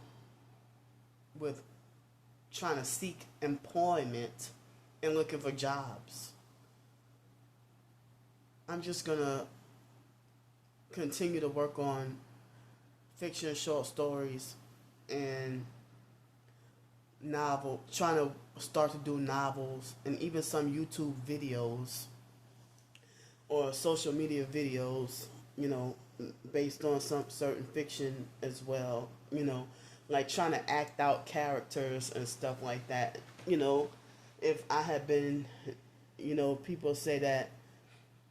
with trying to seek employment and looking for jobs. I'm just gonna continue to work on fiction short stories and trying to start to do novels and even some YouTube videos or social media videos, you know, based on some certain fiction as well, you know, like trying to act out characters and stuff like that. You know, if I had been, you know, people say that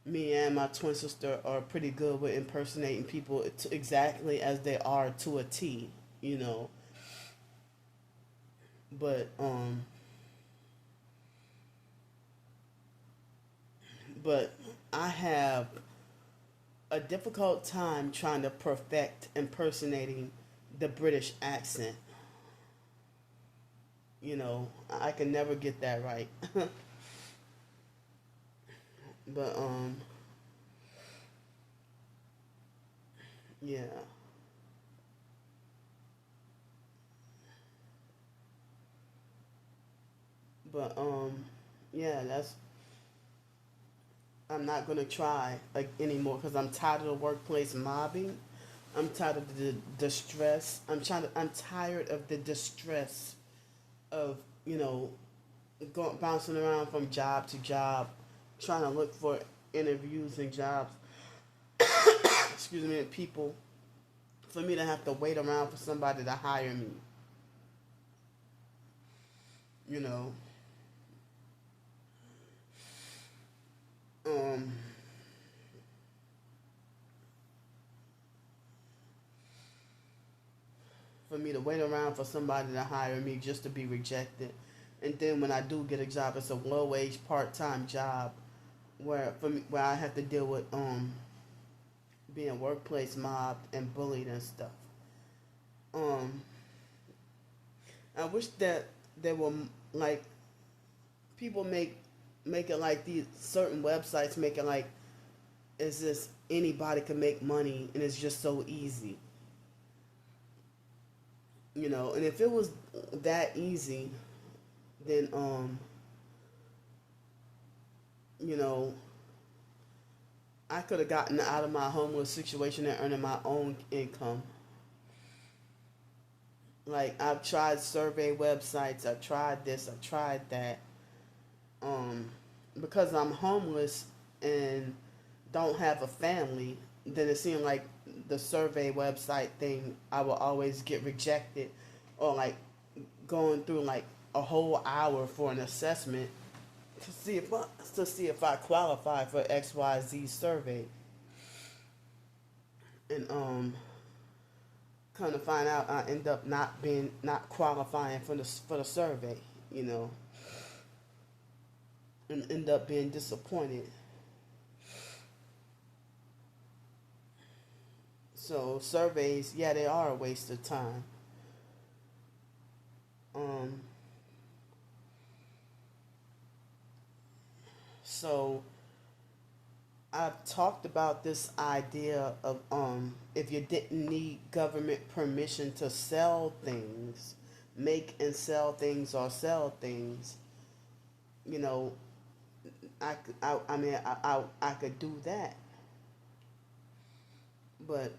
me and my twin sister are pretty good with impersonating people exactly as they are to a T, you know. But but I have a difficult time trying to perfect impersonating the British accent. You know, I can never get that right. But yeah. But yeah, that's I'm not gonna try like anymore because I'm tired of the workplace mobbing. I'm tired of the distress. I'm tired of the distress of, you know, going bouncing around from job to job, trying to look for interviews and jobs. Excuse me, and people, for me to have to wait around for somebody to hire me. You know, um, for me to wait around for somebody to hire me just to be rejected. And then when I do get a job, it's a low wage part time job where I have to deal with being workplace mobbed and bullied and stuff. Um, I wish that there were like people make it like these certain websites make it like it's just anybody can make money and it's just so easy. You know, and if it was that easy, then you know, I could have gotten out of my homeless situation and earning my own income. Like I've tried survey websites, I've tried this, I've tried that. Um, because I'm homeless and don't have a family, then it seemed like the survey website thing I will always get rejected, or like going through like a whole hour for an assessment to see if I qualify for XYZ survey. And kind of find out I end up not qualifying for the survey, you know, and end up being disappointed. So surveys, yeah, they are a waste of time. Um, so I've talked about this idea of if you didn't need government permission to sell things, make and sell things or sell things, you know, I could do that, but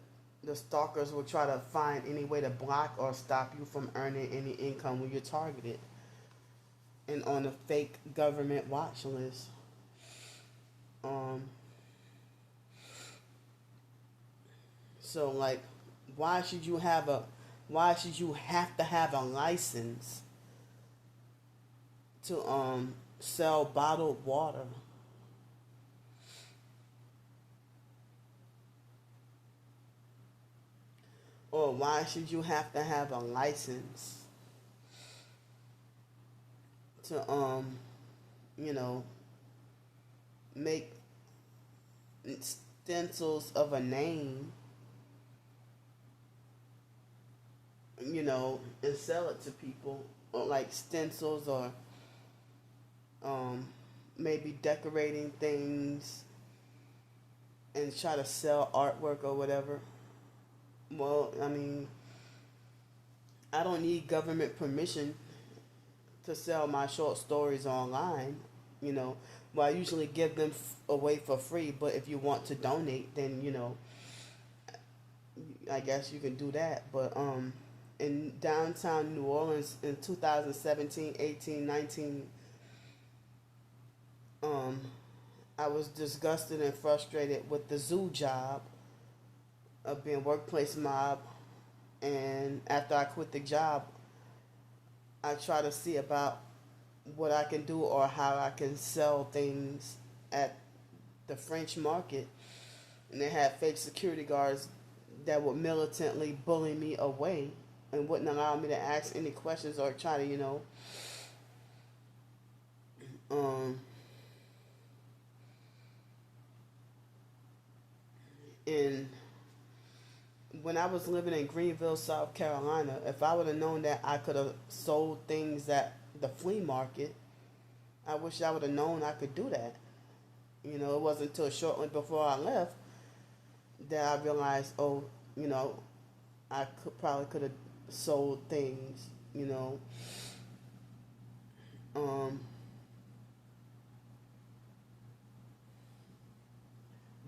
the stalkers will try to find any way to block or stop you from earning any income when you're targeted and on a fake government watch list. Um, so like, why should you have a, why should you have to have a license to sell bottled water? Or why should you have to have a license to you know, make stencils of a name, and sell it to people, or like stencils, or um, maybe decorating things and try to sell artwork or whatever. Well, I mean, I don't need government permission to sell my short stories online, you know. Well, I usually give them away for free, but if you want to donate, then, I guess you can do that. But in downtown New Orleans in 2017, 18, 19, um, I was disgusted and frustrated with the zoo job of being workplace mob. And after I quit the job, I try to see about what I can do or how I can sell things at the French market. And they had fake security guards that would militantly bully me away and wouldn't allow me to ask any questions or try to, um, and when I was living in Greenville, South Carolina, if I would have known that I could have sold things at the flea market, I wish I would have known I could do that. It wasn't until shortly before I left that I realized, oh, you know, I could have sold things, you know. Um,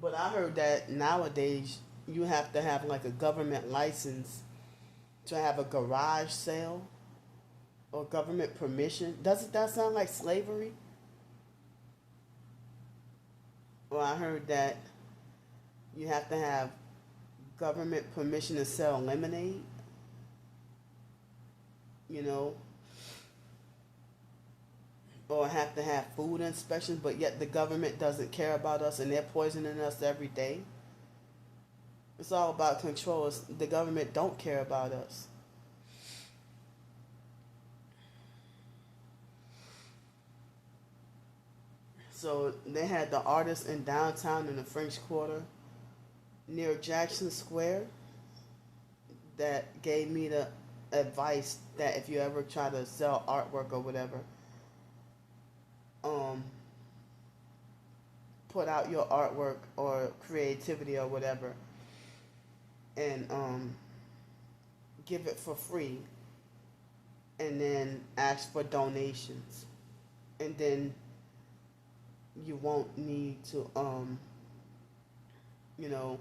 but I heard that nowadays you have to have like a government license to have a garage sale or government permission. Doesn't that sound like slavery? Well, I heard that you have to have government permission to sell lemonade, you know, or have to have food inspections, but yet the government doesn't care about us and they're poisoning us every day. It's all about control. The government don't care about us. So they had the artist in downtown in the French Quarter near Jackson Square that gave me the advice that if you ever try to sell artwork or whatever, um, put out your artwork or creativity or whatever, and give it for free, and then ask for donations, and then you won't need to you know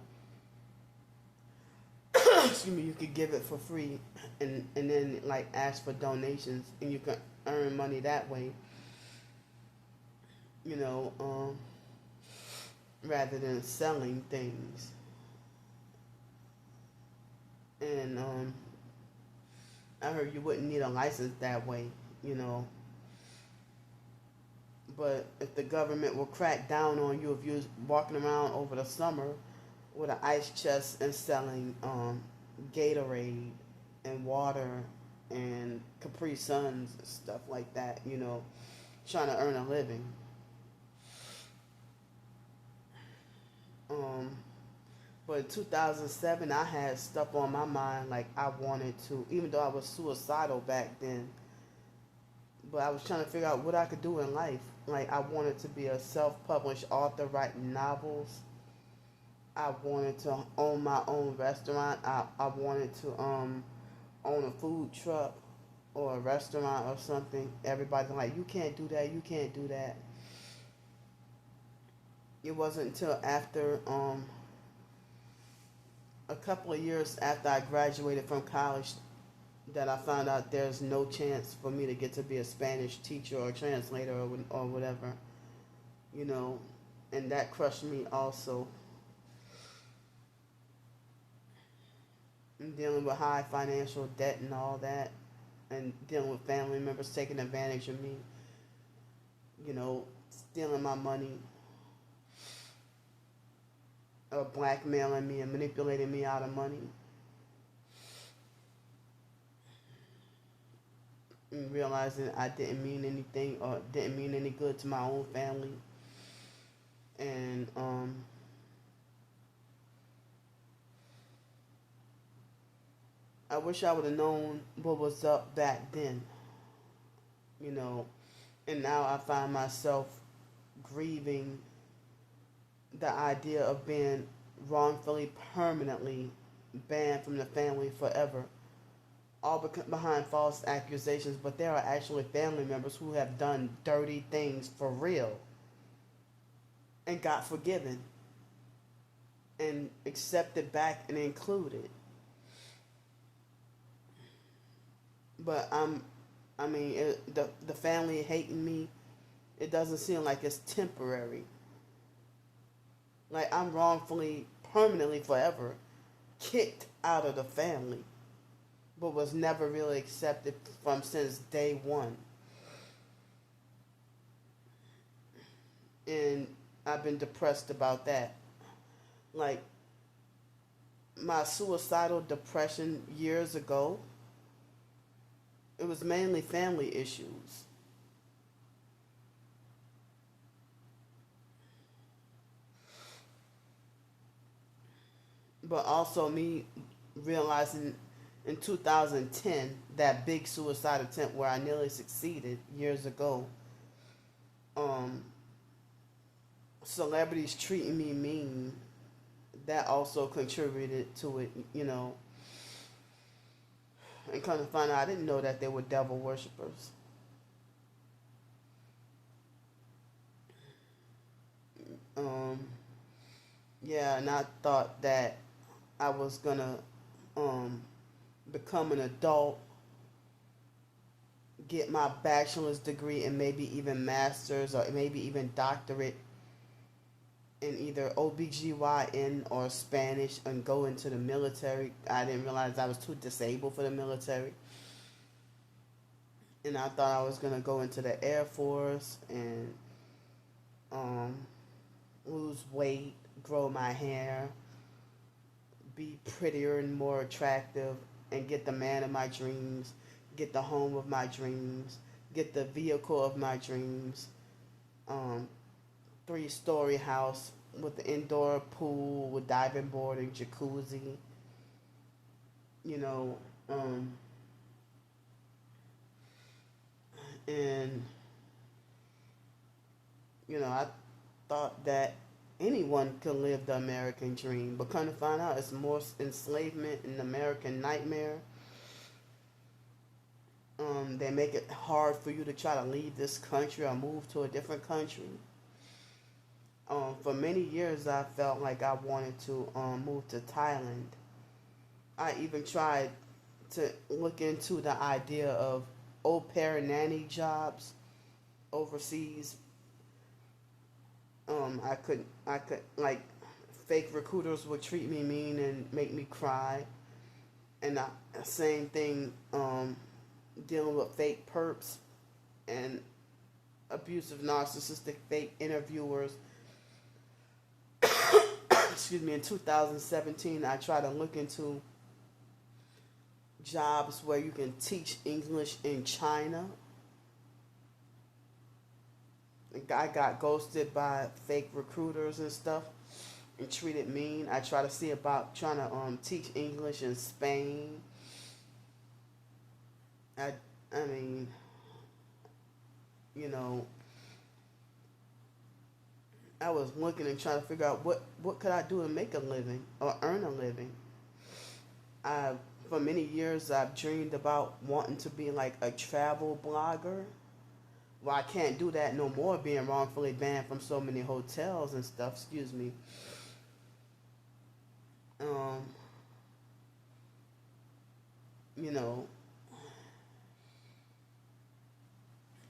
excuse me, you could give it for free, and then like ask for donations, and you can earn money that way, you know um rather than selling things. And I heard you wouldn't need a license that way, you know. But if the government will crack down on you if you're walking around over the summer with an ice chest and selling Gatorade and water and Capri Suns and stuff like that, trying to earn a living. Um, But in 2007, I had stuff on my mind like I wanted to, even though I was suicidal back then. But I was trying to figure out what I could do in life. Like I wanted to be a self-published author writing novels. I wanted to own my own restaurant. I wanted to own a food truck or a restaurant or something. Everybody's like, you can't do that, you can't do that. It wasn't until after a couple of years after I graduated from college that I found out there's no chance for me to get to be a Spanish teacher or translator or whatever, you know, and that crushed me also. And dealing with high financial debt and all that, and dealing with family members taking advantage of me, you know, stealing my money, or blackmailing me and manipulating me out of money. And realizing I didn't mean anything or didn't mean any good to my own family. And I wish I would have known what was up back then, you know. And now I find myself grieving the idea of being wrongfully, permanently banned from the family forever. All behind false accusations, but there are actually family members who have done dirty things for real and got forgiven and accepted back and included. But the family hating me, it doesn't seem like it's temporary. Like I'm wrongfully, permanently, forever kicked out of the family, but was never really accepted from since day one. And I've been depressed about that. Like my suicidal depression years ago, it was mainly family issues. But also me realizing in 2010, that big suicide attempt where I nearly succeeded years ago, um, celebrities treating me mean, that also contributed to it, you know. And come to find out, I didn't know that they were devil worshippers. Um, yeah, and I thought that I was gonna um, become an adult, get my bachelor's degree and maybe even master's or maybe even doctorate in either OBGYN or Spanish and go into the military. I didn't realize I was too disabled for the military. And I thought I was going to go into the Air Force and um, lose weight, grow my hair, be prettier and more attractive, and get the man of my dreams, get the home of my dreams, get the vehicle of my dreams, um, 3-story house with the indoor pool with diving board and jacuzzi, you know, and you know, I thought that anyone could live the American dream, but kind of find out it's more enslavement and American nightmare. They make it hard for you to try to leave this country or move to a different country. For many years, I felt like I wanted to move to Thailand. I even tried to look into the idea of au pair nanny jobs overseas. I could like fake recruiters would treat me mean and make me cry, and same thing dealing with fake perps and abusive narcissistic fake interviewers. Excuse me. In 2017, I tried to look into jobs where you can teach English in China. I got ghosted by fake recruiters and stuff. treated mean. I try to see about trying to teach English in Spain. I I mean, you know, I was looking and trying to figure out what could I do to make a living or earn a living. I For many years I've dreamed about wanting to be like a travel blogger. Well, I can't do that no more, being wrongfully banned from so many hotels and stuff. Excuse me. Um, you know,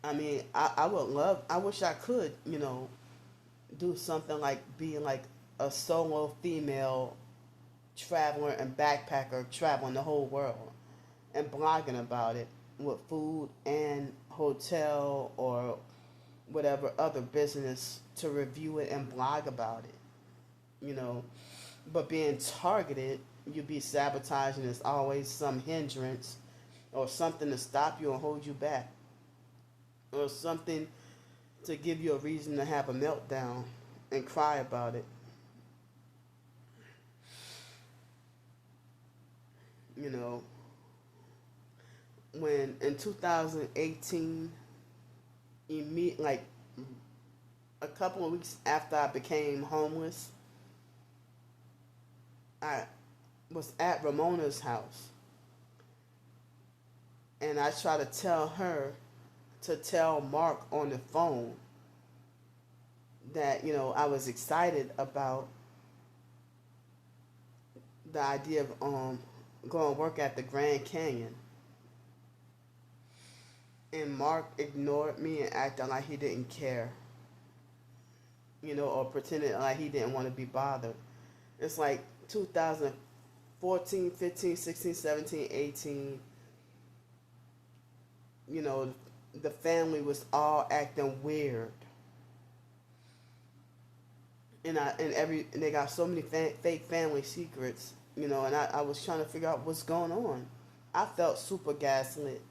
I mean, I would love. I wish I could, do something like being like a solo female traveler and backpacker traveling the whole world and blogging about it with food and hotel or whatever other business to review it and blog about it, But being targeted, you be sabotaging. There's always some hindrance or something to stop you and hold you back or something to give you a reason to have a meltdown and cry about it. You know, when in 2018, like a couple of weeks after I became homeless, I was at Ramona's house, and I tried to tell her to tell Mark on the phone that I was excited about the idea of going to work at the Grand Canyon, and Mark ignored me and acted like he didn't care, or pretended like he didn't want to be bothered. It's like 2014, 15, 16, 17, 18, the family was all acting weird. And they got so many fake family secrets, and I was trying to figure out what's going on. I felt super gaslit,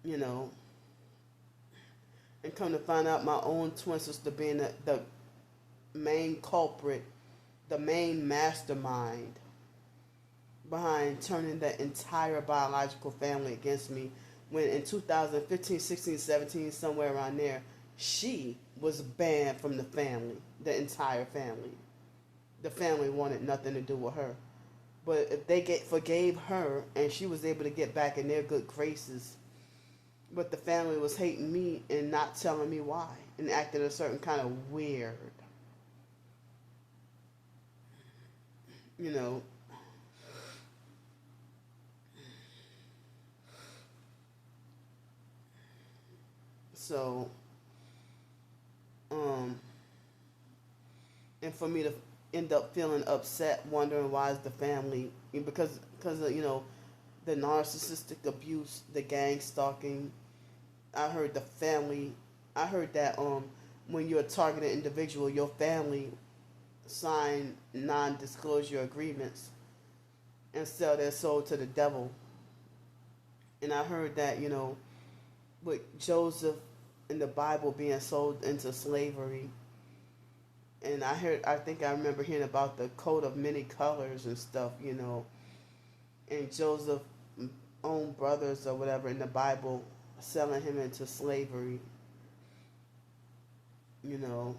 you know, and come to find out my own twin sister being the main culprit, the main mastermind behind turning the entire biological family against me, when in 2015, 16, 17, somewhere around there, she was banned from the family, the entire family. The family wanted nothing to do with her. But if they forgave her and she was able to get back in their good graces, but the family was hating me and not telling me why and acting a certain kind of weird. You know, so, um, and for me to end up feeling upset, wondering why is the family, because of, the narcissistic abuse, the gang stalking. I heard the family. I heard that when you're a targeted individual, your family sign non-disclosure agreements and sell their soul to the devil. And I heard that with Joseph in the Bible being sold into slavery. And I think I remember hearing about the coat of many colors and stuff, and Joseph own brothers or whatever in the Bible selling him into slavery, you know.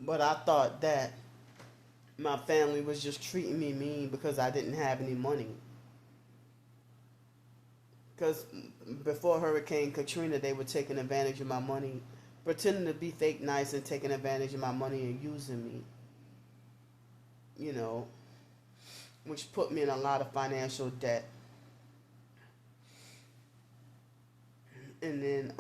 But I thought that my family was just treating me mean because I didn't have any money. Because before Hurricane Katrina, they were taking advantage of my money, pretending to be fake nice and taking advantage of my money and using me, you know, which put me in a lot of financial debt. And then,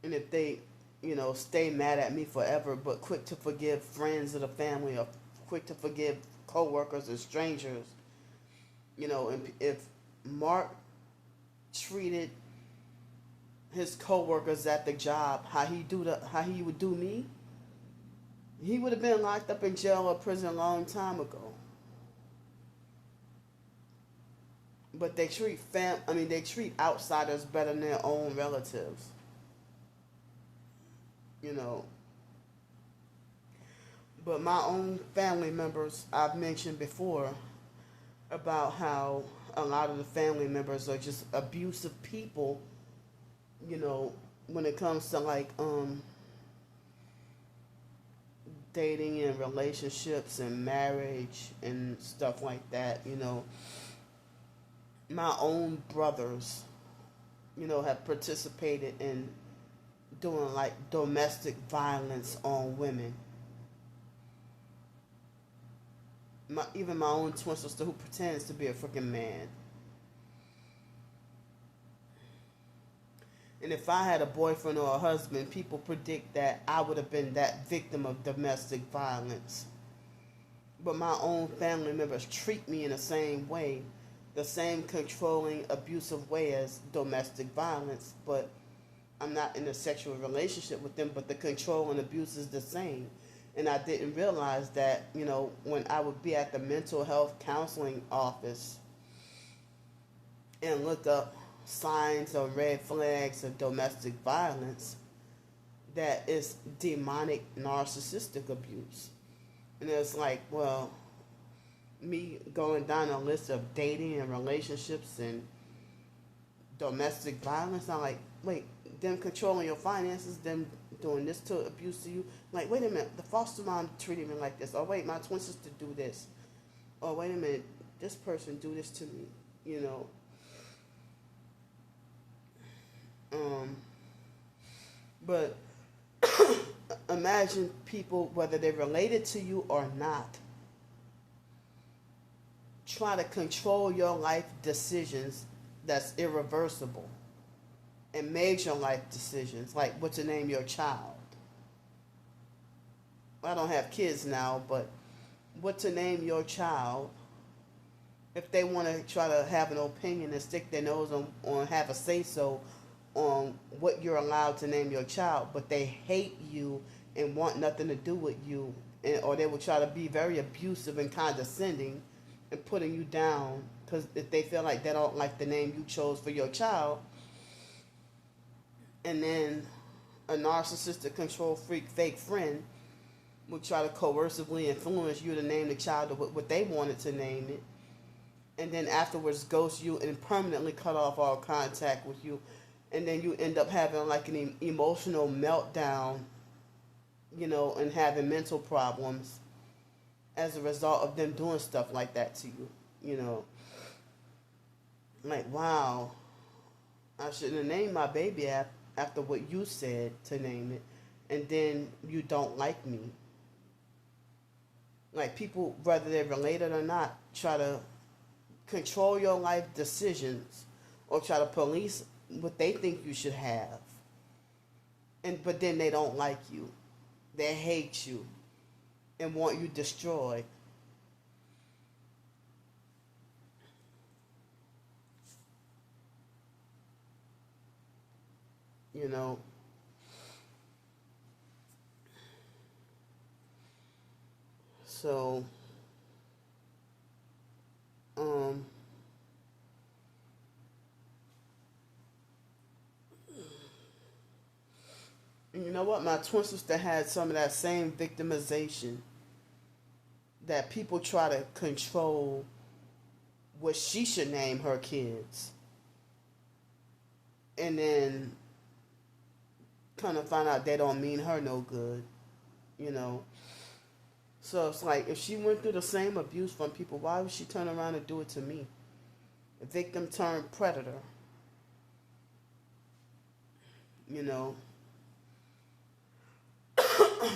and if they, stay mad at me forever, but quick to forgive friends of the family or quick to forgive co-workers or strangers, and if Mark treated his co-workers at the job how he would do me, He would have been locked up in jail or prison a long time ago. But they treat they treat outsiders better than their own relatives. You know. But my own family members, I've mentioned before about how a lot of the family members are just abusive people, you know, when it comes to like dating and relationships and marriage and stuff like that, you know. My own brothers, you know, have participated in doing like domestic violence on women. Even my own twin sister who pretends to be a freaking man. And if I had a boyfriend or a husband, people predict that I would have been that victim of domestic violence. But my own family members treat me in the same way, the same controlling, abusive way as domestic violence. But I'm not in a sexual relationship with them, but the control and abuse is the same. And I didn't realize that, you know, when I would be at the mental health counseling office and look up signs or red flags of domestic violence, that is demonic narcissistic abuse. And it's like, well, me going down a list of dating and relationships and domestic violence, I'm like, wait, them controlling your finances, them doing this to abuse to you. Like, wait a minute, the foster mom treated me like this. Oh, wait, my twin sister do this. Oh, wait a minute, this person do this to me, you know. But imagine people, whether they're related to you or not, try to control your life decisions that's irreversible and major life decisions, like what to name your child. I don't have kids now, but what to name your child, if they want to try to have an opinion and stick their nose on have a say-so on what you're allowed to name your child, but they hate you and want nothing to do with you, or they will try to be very abusive and condescending and putting you down because if they feel like they don't like the name you chose for your child. And then a narcissistic control freak fake friend will try to coercively influence you to name the child what they wanted to name it, and then afterwards ghost you and permanently cut off all contact with you, and then you end up having like an emotional meltdown, you know, and having mental problems as a result of them doing stuff like that to you, you know. Like, wow, I shouldn't have named my baby after what you said to name it, and then you don't like me. Like, people, whether they're related or not, try to control your life decisions or try to police what they think you should have. But then they don't like you. They hate you and want you destroyed. You know. So you know what? My twin sister had some of that same victimization, that people try to control what she should name her kids. And then kind of find out they don't mean her no good, you know. So it's like, if she went through the same abuse from people, why would she turn around and do it to me? A victim turned predator, you know.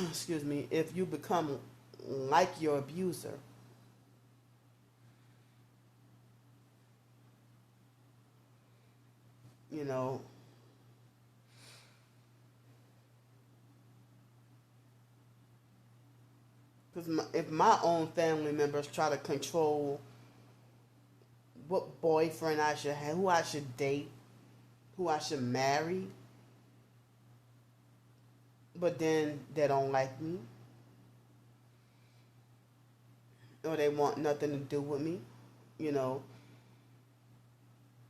Excuse me. If you become like your abuser, you know, because if my own family members try to control what boyfriend I should have, who I should date, who I should marry, but then they don't like me, or they want nothing to do with me, you know,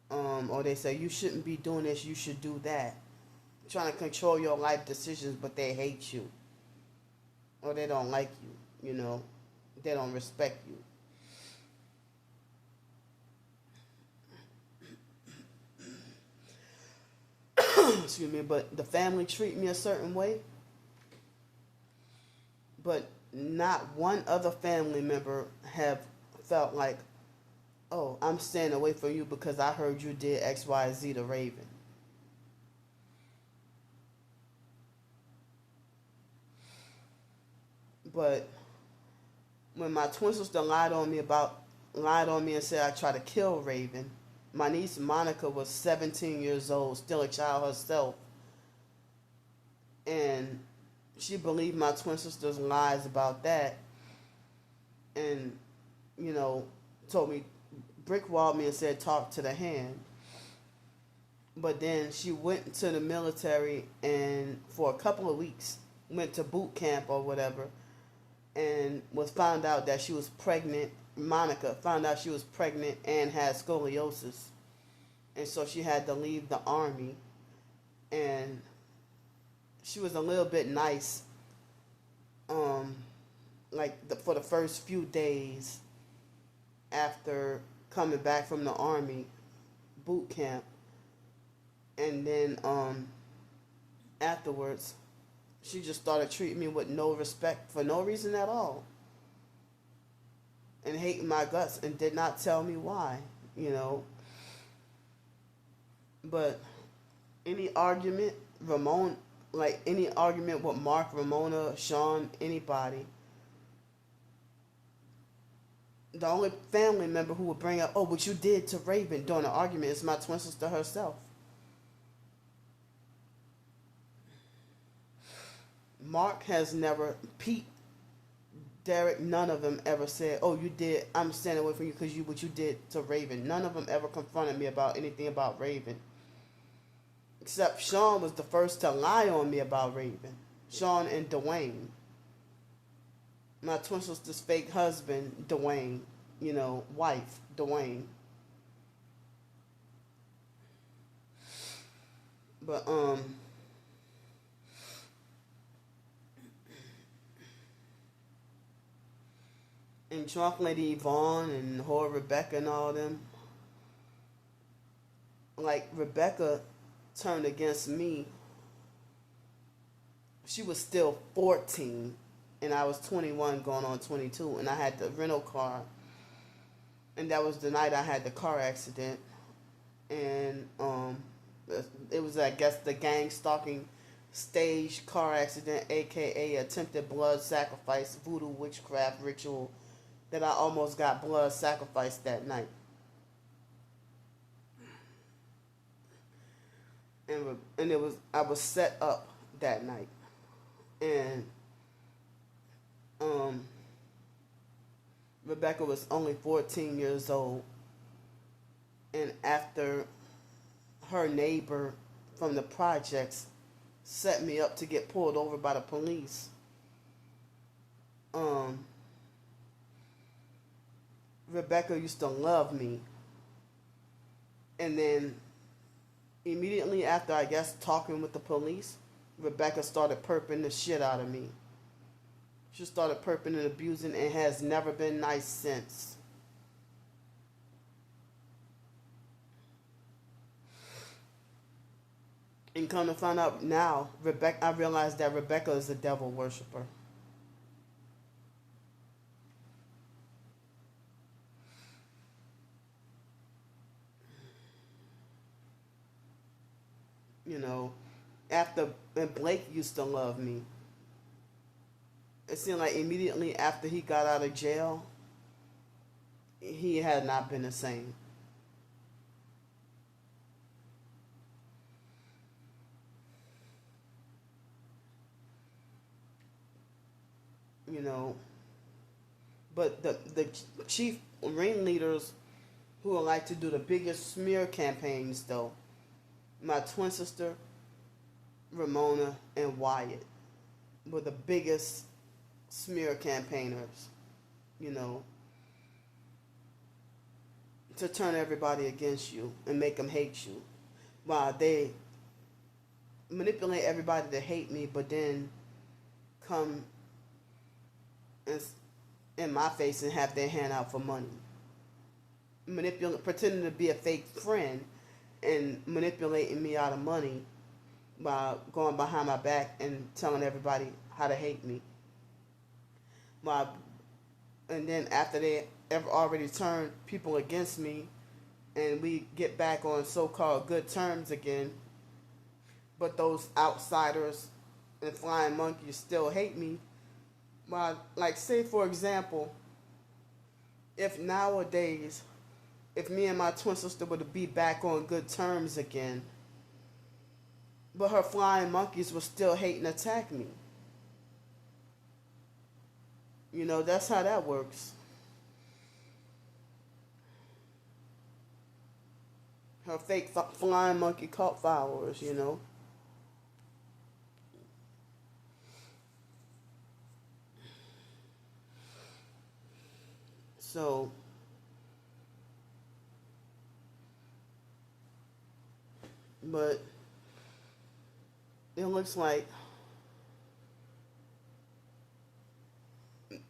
or they say you shouldn't be doing this, you should do that. Trying to control your life decisions, but they hate you, or they don't like you, you know, they don't respect you. Excuse me, but the family treat me a certain way, but not one other family member have felt like, oh, I'm staying away from you because I heard you did X, Y, Z to Raven. But when my twin sister lied on me and said I tried to kill Raven, my niece Monica was 17 years old, still a child herself, and she believed my twin sister's lies about that, and you know, told me, brick walled me and said talk to the hand. But then she went to the military and for a couple of weeks went to boot camp or whatever, and was found out that she was pregnant. Monica found out she was pregnant and had scoliosis, and so she had to leave the army. And she was a little bit nice, for the first few days after coming back from the army boot camp, and then afterwards she just started treating me with no respect for no reason at all, and hating my guts, and did not tell me why, you know. But any argument, any argument with Mark, Ramona, Sean, anybody, the only family member who would bring up, oh, what you did to Raven during an argument is my twin sister herself. Mark has never, Pete, Derek, none of them ever said, oh, you did, I'm standing away from you because what you did to Raven. None of them ever confronted me about anything about Raven. Except Sean was the first to lie on me about Raven. Sean and Dwayne. My twin sister's fake husband, Dwayne. You know, wife, Dwayne. But, and Drunk Lady Yvonne and whore Rebecca and all them. Like, Rebecca turned against me. She was still 14, and I was 21 going on 22, and I had the rental car, and that was the night I had the car accident. And it was, I guess, the gang stalking stage car accident, aka attempted blood sacrifice, voodoo witchcraft ritual, that I almost got blood sacrificed that night. And I was set up that night, and Rebecca was only 14 years old, and after her neighbor from the projects set me up to get pulled over by the police, Rebecca used to love me, and then immediately after, I guess, talking with the police, Rebecca started perping the shit out of me. She started perping and abusing, and has never been nice since. And come to find out now, I realized that Rebecca is a devil worshiper. You know, and Blake used to love me. It seemed like immediately after he got out of jail, he had not been the same. You know, but the chief ringleaders who would like to do the biggest smear campaigns, though, my twin sister, Ramona, and Wyatt, were the biggest smear campaigners, you know. to turn everybody against you and make them hate you. While they manipulate everybody to hate me, but then come and in my face and have their hand out for money. Pretending to be a fake friend and manipulating me out of money by going behind my back and telling everybody how to hate me. While, and then after they have already turned people against me and we get back on so-called good terms again, but those outsiders and flying monkeys still hate me. Well, like, say for example, if nowadays, if me and my twin sister were to be back on good terms again, but her flying monkeys would still hate and attack me. You know, that's how that works. Her fake flying monkey cult followers, you know. So, but it looks like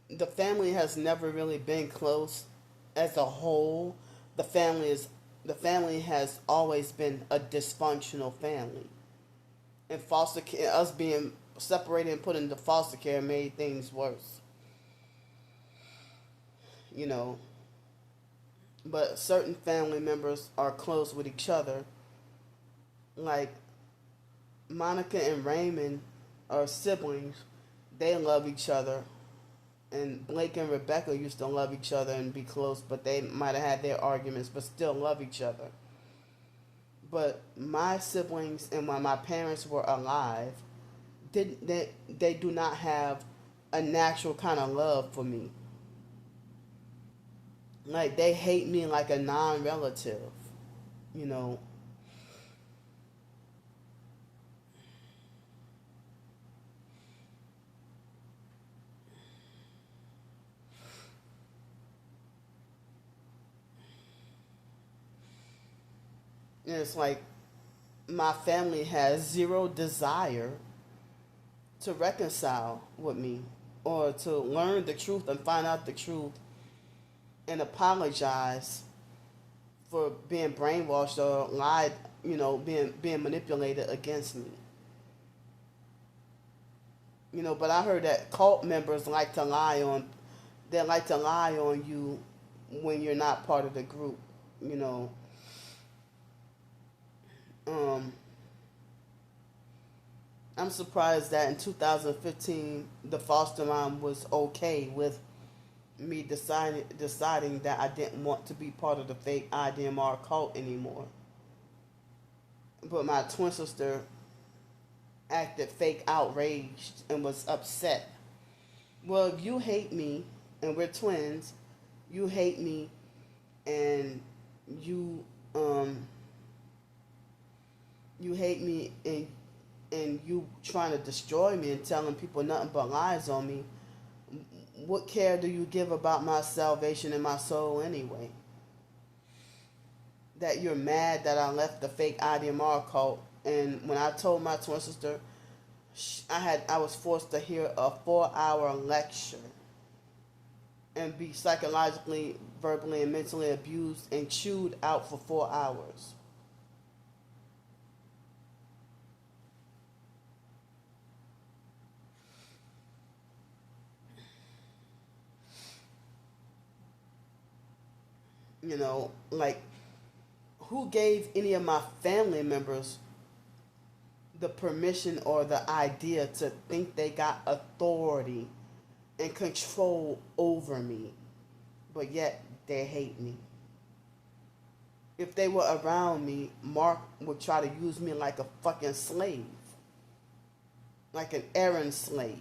the family has never really been close as a whole. The family has always been a dysfunctional family. And foster care, us being separated and put into foster care made things worse. You know, but certain family members are close with each other. Like Monica and Raymond are siblings. They love each other. And Blake and Rebecca used to love each other and be close, but they might have had their arguments, but still love each other. But my siblings and when my parents were alive, they do not have a natural kind of love for me. Like, they hate me like a non-relative, you know. And it's like my family has zero desire to reconcile with me or to learn the truth and find out the truth and apologize for being brainwashed or lied, you know, being manipulated against me. You know, but I heard that cult members like to lie on, they like to lie on you when you're not part of the group, you know. Um, I'm surprised that in 2015 the foster mom was okay with me deciding that I didn't want to be part of the fake IDMR cult anymore. But my twin sister acted fake outraged and was upset. Well, if you hate me and we're twins, you hate me and you you hate me and you trying to destroy me and telling people nothing but lies on me, what care do you give about my salvation and my soul anyway? That you're mad that I left the fake IDMR cult, and when I told my twin sister, I was forced to hear a 4-hour lecture and be psychologically, verbally, and mentally abused and chewed out for 4 hours. You know, like, who gave any of my family members the permission or the idea to think they got authority and control over me, but yet they hate me? If they were around me, Mark would try to use me like a fucking slave, like an errand slave,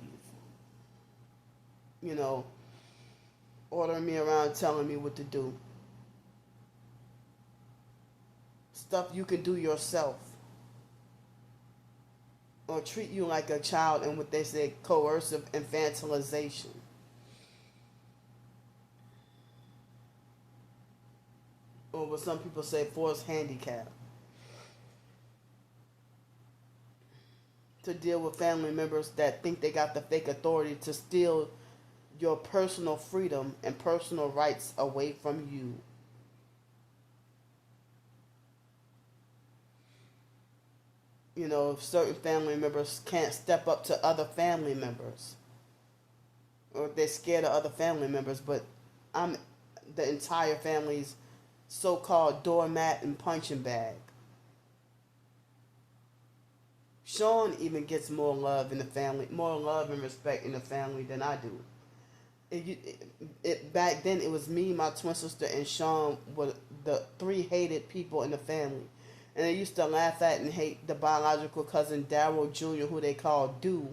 you know, ordering me around, telling me what to do. Stuff you can do yourself. Or treat you like a child in what they say coercive infantilization. Or what some people say, forced handicap, to deal with family members that think they got the fake authority to steal your personal freedom and personal rights away from you. You know, if certain family members can't step up to other family members, or they're scared of other family members, but I'm the entire family's so-called doormat and punching bag. Sean even gets more love in the family, more love and respect in the family than I do. Back then it was me, my twin sister, and Sean were the three hated people in the family, and they used to laugh at and hate the biological cousin Daryl Jr., who they called Do,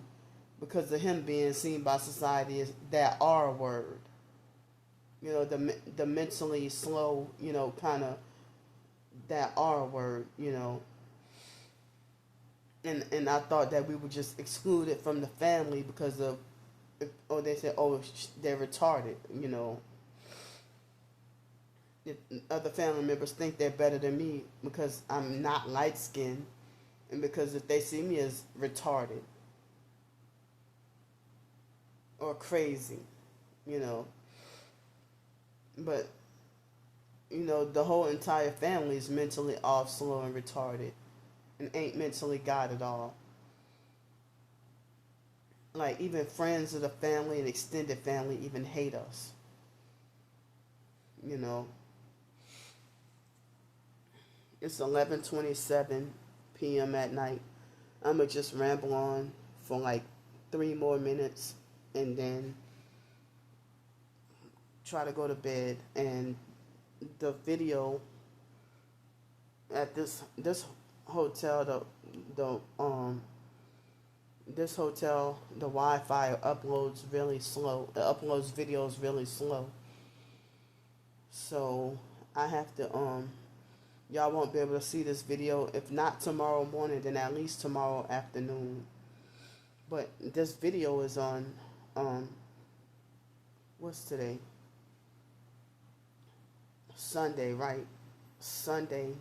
because of him being seen by society as that R word. You know, the mentally slow, you know, kind of that R word, you know. And I thought that we were just excluded from the family because of, or they said, oh, they're retarded, you know. If other family members think they're better than me because I'm not light skinned, and because if they see me as retarded or crazy, you know. But, you know, the whole entire family is mentally off, slow, and retarded, and ain't mentally God at all. Like, even friends of the family and extended family even hate us. You know. It's 11:27 p.m. at night. I'm going to just ramble on for like 3 more minutes and then try to go to bed. And the video at this hotel, this hotel, the Wi-Fi uploads really slow. It uploads videos really slow. So I have to y'all won't be able to see this video. If not tomorrow morning, then at least tomorrow afternoon. But this video is on what's today? Sunday, right? Sunday,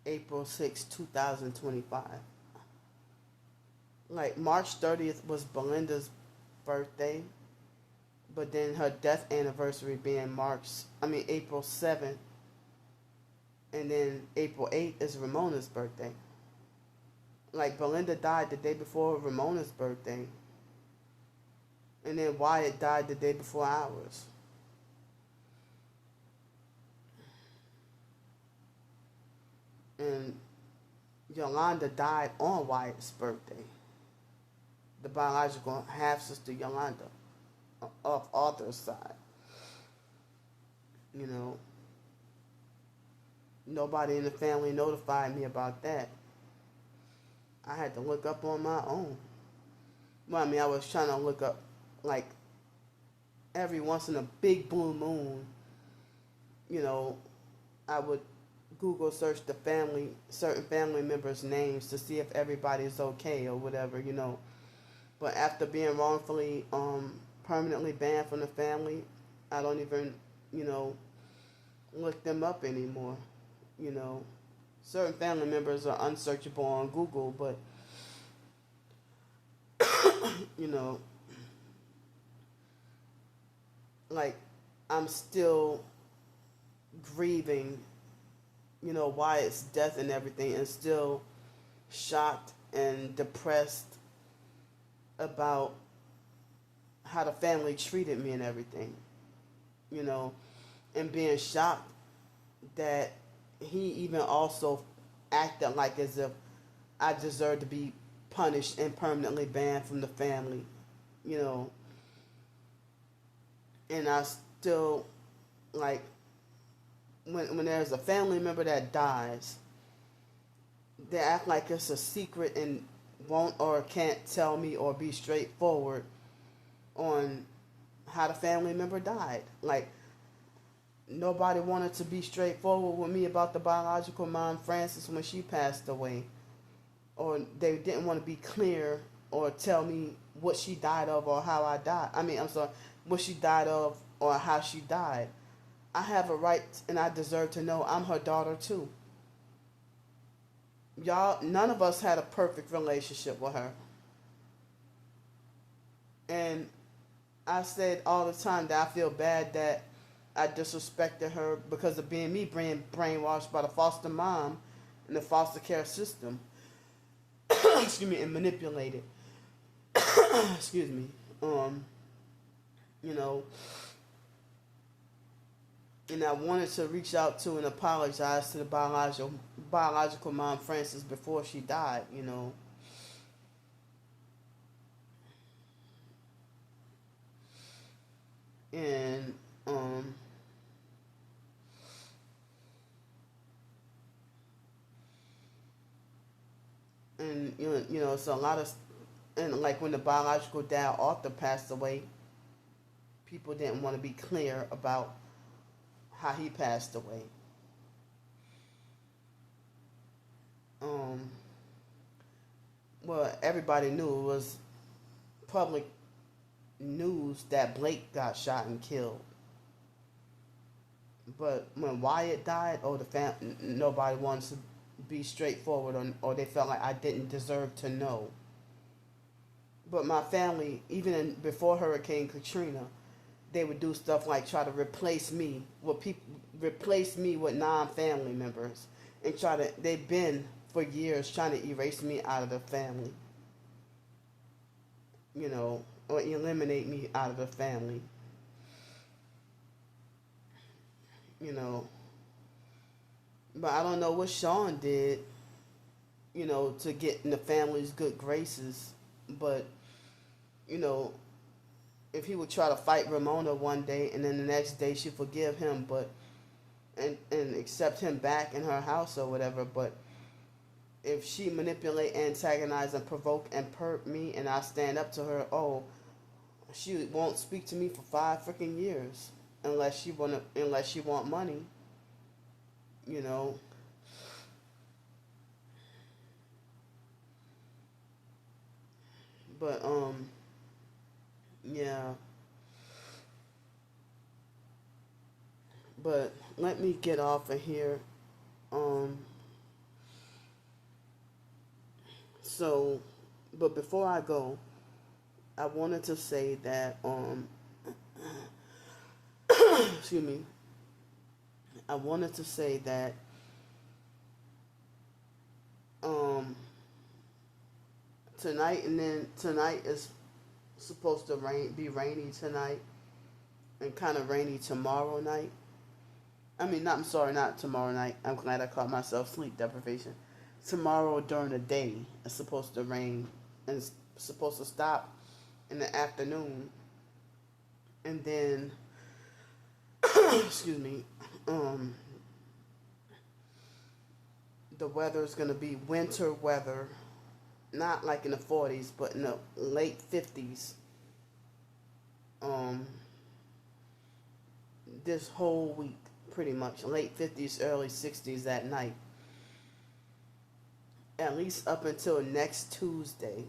April 6, 2025. Like, March 30th was Belinda's birthday, but then her death anniversary being April 7th, and then April 8th is Ramona's birthday. Like, Belinda died the day before Ramona's birthday, and then Wyatt died the day before ours. And Yolanda died on Wyatt's birthday. The biological half-sister Yolanda, of Arthur's side. You know, nobody in the family notified me about that. I had to look up on my own. Well, I was trying to look up, like, every once in a big blue moon, you know, I would Google search certain family members' names to see if everybody's okay or whatever, you know. But after being wrongfully permanently banned from the family, I don't even, you know, look them up anymore. You know, certain family members are unsearchable on Google, but you know, like, I'm still grieving, you know, Wyatt's death and everything, and still shocked and depressed about how the family treated me and everything, you know, and being shocked that he even also acted like as if I deserve to be punished and permanently banned from the family, you know. And I still, like, when there's a family member that dies, they act like it's a secret and won't or can't tell me or be straightforward on how the family member died. Like, nobody wanted to be straightforward with me about the biological mom, Frances, when she passed away. Or they didn't want to be clear or tell me what she died of or how I died. I'm sorry, what she died of or how she died. I have a right and I deserve to know. I'm her daughter too. Y'all, none of us had a perfect relationship with her. And I said all the time that I feel bad that I disrespected her because of being me, being brainwashed by the foster mom and the foster care system. Excuse me, and manipulated. Excuse me. You know, and I wanted to reach out to and apologize to the biological mom, Frances, before she died. And it's a lot of, and like when the biological dad Arthur passed away, people didn't want to be clear about how he passed away. Um, well, everybody knew it was public news that Blake got shot and killed. But when Wyatt died, nobody wants to be straightforward, or they felt like I didn't deserve to know. But my family, before Hurricane Katrina, they would do stuff like try to replace me with non-family members, and they've been for years trying to erase me out of the family, or eliminate me out of the family, you know. But I don't know what Sean did, to get in the family's good graces. But, if he would try to fight Ramona one day and then the next day she forgive him, and accept him back in her house or whatever, but if she manipulate, antagonize, and provoke and perp me, and I stand up to her, she won't speak to me for 5 freaking years unless she want money, you know. But yeah. But let me get off of here. Um, so, but before I go, I wanted to say that excuse me. I wanted to say that um tonight is supposed to be rainy tonight, and kind of rainy tomorrow night. I'm sorry, not tomorrow night. I'm glad I caught myself sleep deprivation. Tomorrow during the day, it's supposed to rain, and it's supposed to stop in the afternoon, and then excuse me, the weather is gonna be winter weather, not like in the 40s, but in the late 50s. Um, this whole week, pretty much late 50s, early 60s at night, at least up until next Tuesday.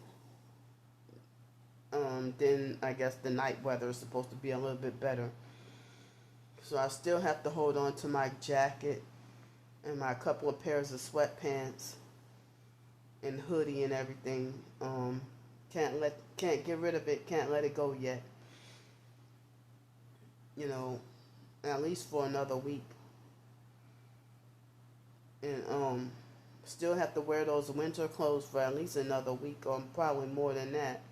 Then I guess the night weather is supposed to be a little bit better. So I still have to hold on to my jacket and my couple of pairs of sweatpants and hoodie and everything. Can't get rid of it. Can't let it go yet. You know, at least for another week. And still have to wear those winter clothes for at least another week, or probably more than that.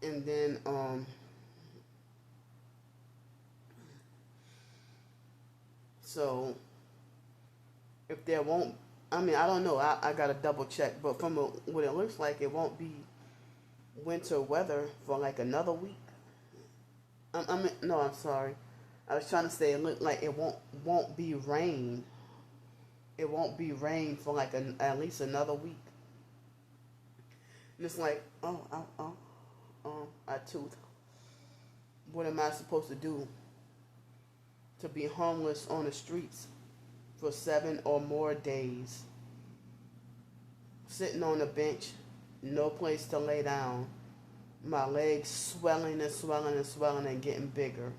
And then so if there won't, I don't know. I got to double check, but from what it looks like, it won't be winter weather for like another week. No, I'm sorry. I was trying to say it looked like it won't be rain. It won't be rain for like at least another week. And it's like, I tooth. What am I supposed to do to be homeless on the streets for 7 or more days, sitting on a bench, no place to lay down, My legs swelling and swelling and swelling and getting bigger.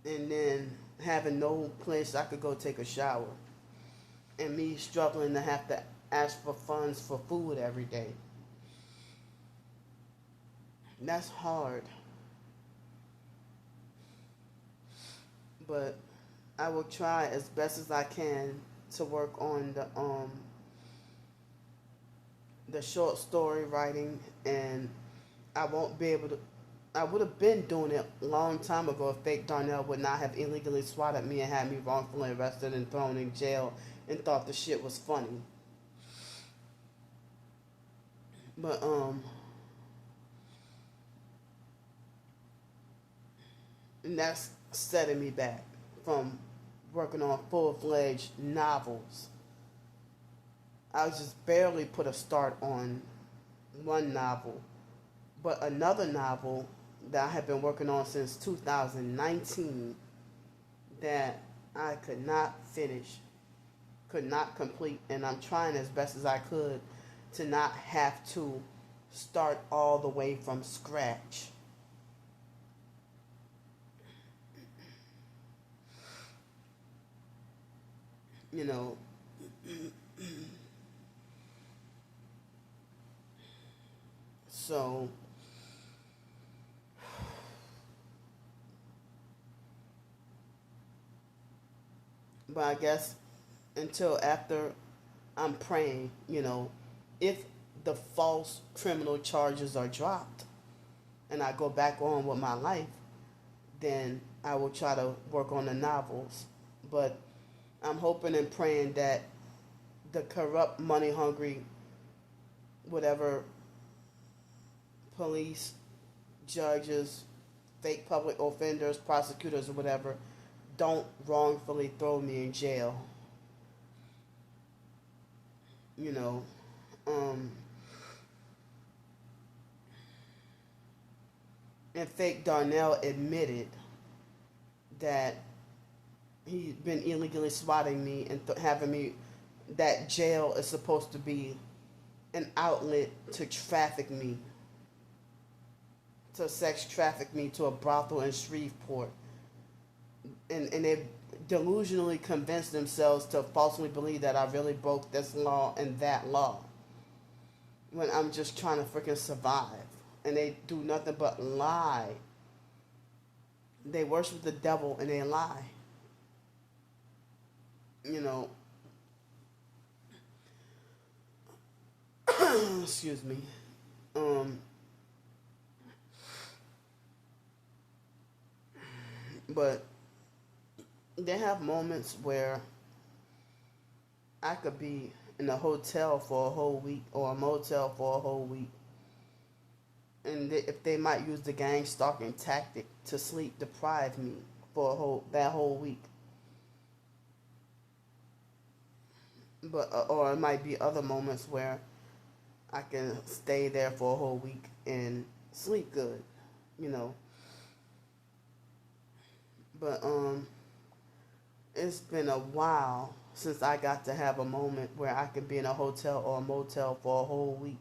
And then having no place I could go take a shower. And me struggling to have to ask for funds for food every day. That's hard. But I will try as best as I can to work on the short story writing, and I won't be able to. I would have been doing it a long time ago if Fake Darnell would not have illegally swatted me and had me wrongfully arrested and thrown in jail and thought the shit was funny. But and that's setting me back from working on full-fledged novels. I just barely put a start on one novel, but another novel that I have been working on since 2019 that I could not finish, could not complete, and I'm trying as best as I could to not have to start all the way from scratch. You know, so but I guess until after I'm praying, if the false criminal charges are dropped and I go back on with my life, then I will try to work on the novels. But I'm hoping and praying that the corrupt, money hungry, whatever police, judges, fake public offenders, prosecutors, or whatever, don't wrongfully throw me in jail. You know, um, and fake Darnell admitted that he'd been illegally swatting me and having me. That jail is supposed to be an outlet to traffic me, to sex traffic me to a brothel in Shreveport. And they delusionally convinced themselves to falsely believe that I really broke this law and that law when I'm just trying to freaking survive. And they do nothing but lie. They worship the devil and they lie. You know, excuse me. Um, but they have moments where I could be in a hotel for a whole week or a motel for a whole week. And if they might use the gang stalking tactic to sleep deprive me for that whole week. But or it might be other moments where I can stay there for a whole week and sleep good, you know. But it's been a while since I got to have a moment where I could be in a hotel or a motel for a whole week.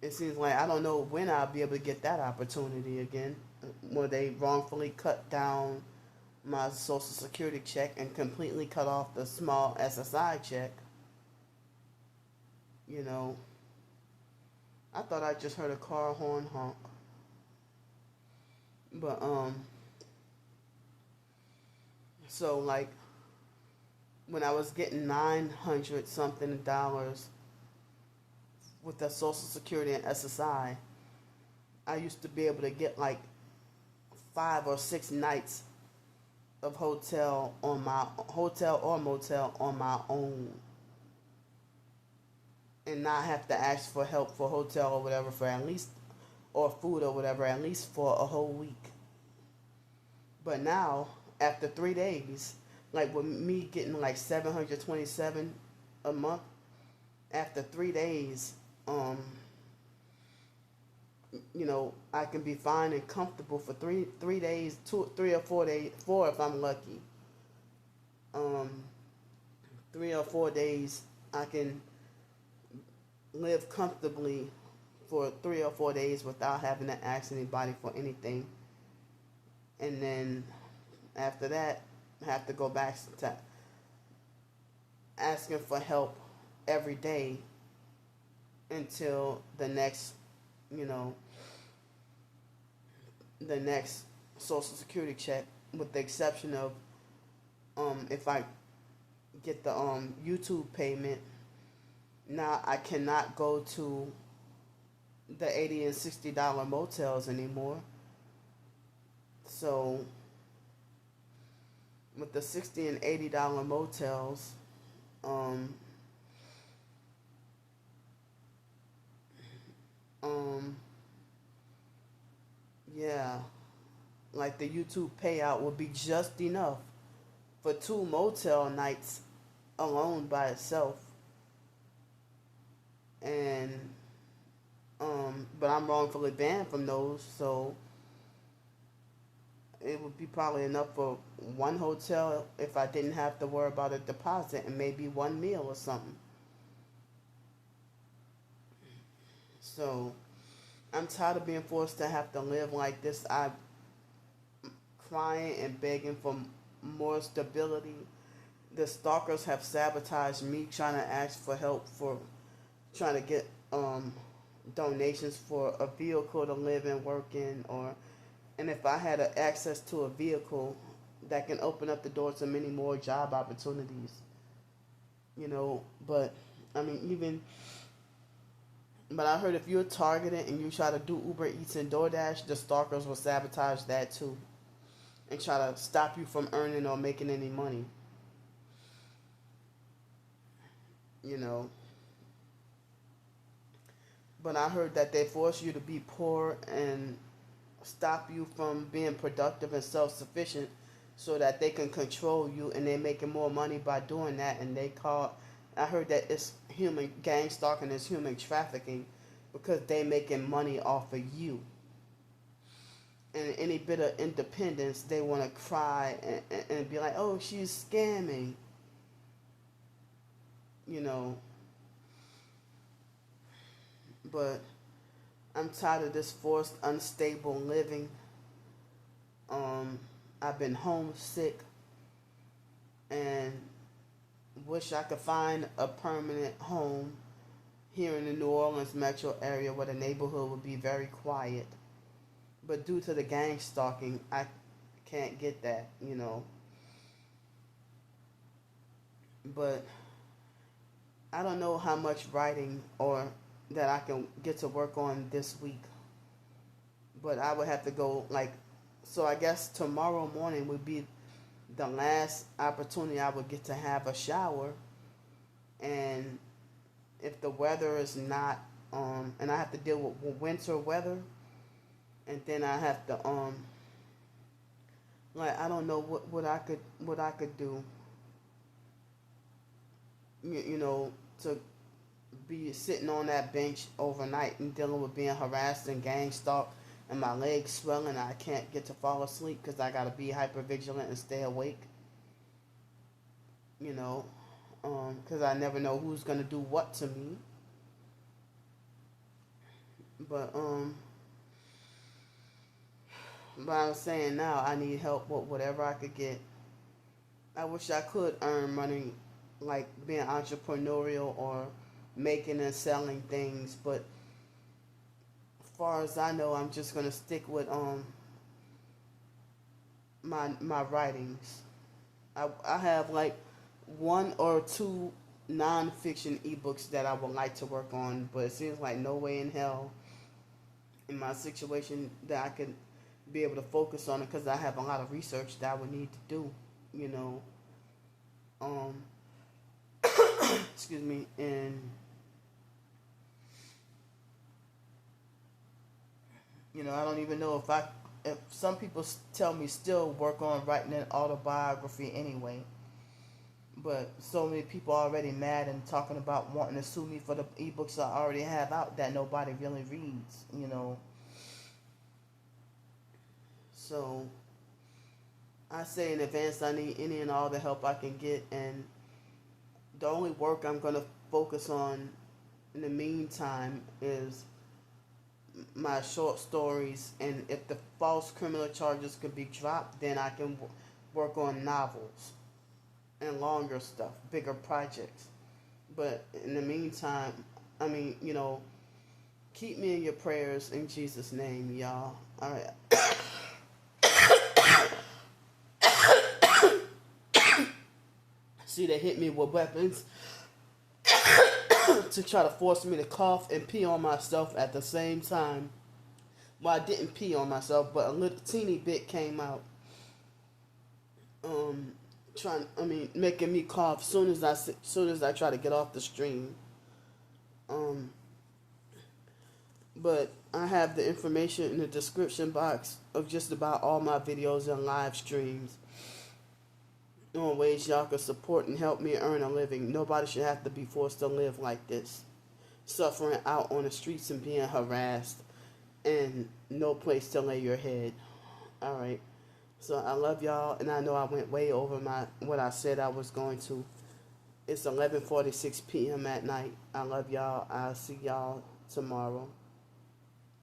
It seems like I don't know when I'll be able to get that opportunity again, where they wrongfully cut down my Social Security check and completely cut off the small SSI check. You know, I thought I just heard a car horn honk. But so like when I was getting 900 something dollars with the Social Security and SSI, I used to be able to get like 5 or 6 nights of hotel or motel on my own, and not have to ask for help for hotel or whatever for at least, or food or whatever, at least for a whole week. But now, after 3 days, like with me getting like 727 a month, after 3 days, I can be fine and comfortable for three days, 3 or 4 days, 4 if I'm lucky. Um, 3 or 4 days, I can live comfortably for 3 or 4 days without having to ask anybody for anything. And then after that, I have to go back to asking for help every day until the next, you know, the next Social Security check, with the exception of if I get the YouTube payment. Now I cannot go to the $80 and $60 motels anymore. So with the $60 and $80 motels, um, um, yeah, like the YouTube payout would be just enough for 2 motel nights alone by itself. And but I'm wrongfully banned from those, so it would be probably enough for one hotel if I didn't have to worry about a deposit, and maybe one meal or something. So I'm tired of being forced to have to live like this. I'm crying and begging for more stability. The stalkers have sabotaged me trying to ask for help, for trying to get donations for a vehicle to live and work in, or and if I had access to a vehicle, that can open up the door to many more job opportunities. But I mean, even but I heard if you're targeted and you try to do Uber Eats and DoorDash, the stalkers will sabotage that too and try to stop you from earning or making any money. You know, but I heard that they force you to be poor and stop you from being productive and self-sufficient so that they can control you, and they're making more money by doing that. And I heard that it's human gang stalking is human trafficking, because they making money off of you. And any bit of independence, they want to cry and be like, oh, she's scamming. you know but I'm tired of this forced unstable living. I've been homesick and wish I could find a permanent home here in the New Orleans metro area where the neighborhood would be very quiet. But due to the gang stalking, I can't get that. But I don't know how much writing or that I can get to work on this week. But I would have to go so I guess tomorrow morning would be the last opportunity I would get to have a shower. And if the weather is not, and I have to deal with winter weather, and then I have to, I don't know what I could do, to be sitting on that bench overnight and dealing with being harassed and gang stalked, and my legs swelling, and I can't get to fall asleep because I gotta be hyper vigilant and stay awake. Because I never know who's gonna do what to me. But I'm saying now I need help with whatever I could get. I wish I could earn money, like being entrepreneurial or making and selling things, but as far as I know, I'm just gonna stick with my writings. I have like one or two nonfiction ebooks that I would like to work on, but it seems like no way in hell in my situation that I could be able to focus on it, because I have a lot of research that I would need to do. You know, um, excuse me, and I don't even know if some people tell me still work on writing an autobiography anyway. But so many people are already mad and talking about wanting to sue me for the ebooks I already have out that nobody really reads. So I say in advance I need any and all the help I can get, and The only work I'm going to focus on in the meantime is my short stories, and if the false criminal charges could be dropped, then I can work on novels and longer stuff, bigger projects. But in the meantime, I mean, keep me in your prayers in Jesus' name, y'all. All right. See, they hit me with weapons to try to force me to cough and pee on myself at the same time. Well, I didn't pee on myself, but a little teeny bit came out. Making me cough soon as I try to get off the stream. But I have the information in the description box of just about all my videos and live streams on ways y'all can support and help me earn a living. Nobody should have to be forced to live like this, suffering out on the streets and being harassed and no place to lay your head. All right. So I love y'all, and I know I went way over what I said I was going to. It's 11:46 p.m. at night. I love y'all. I'll see y'all tomorrow.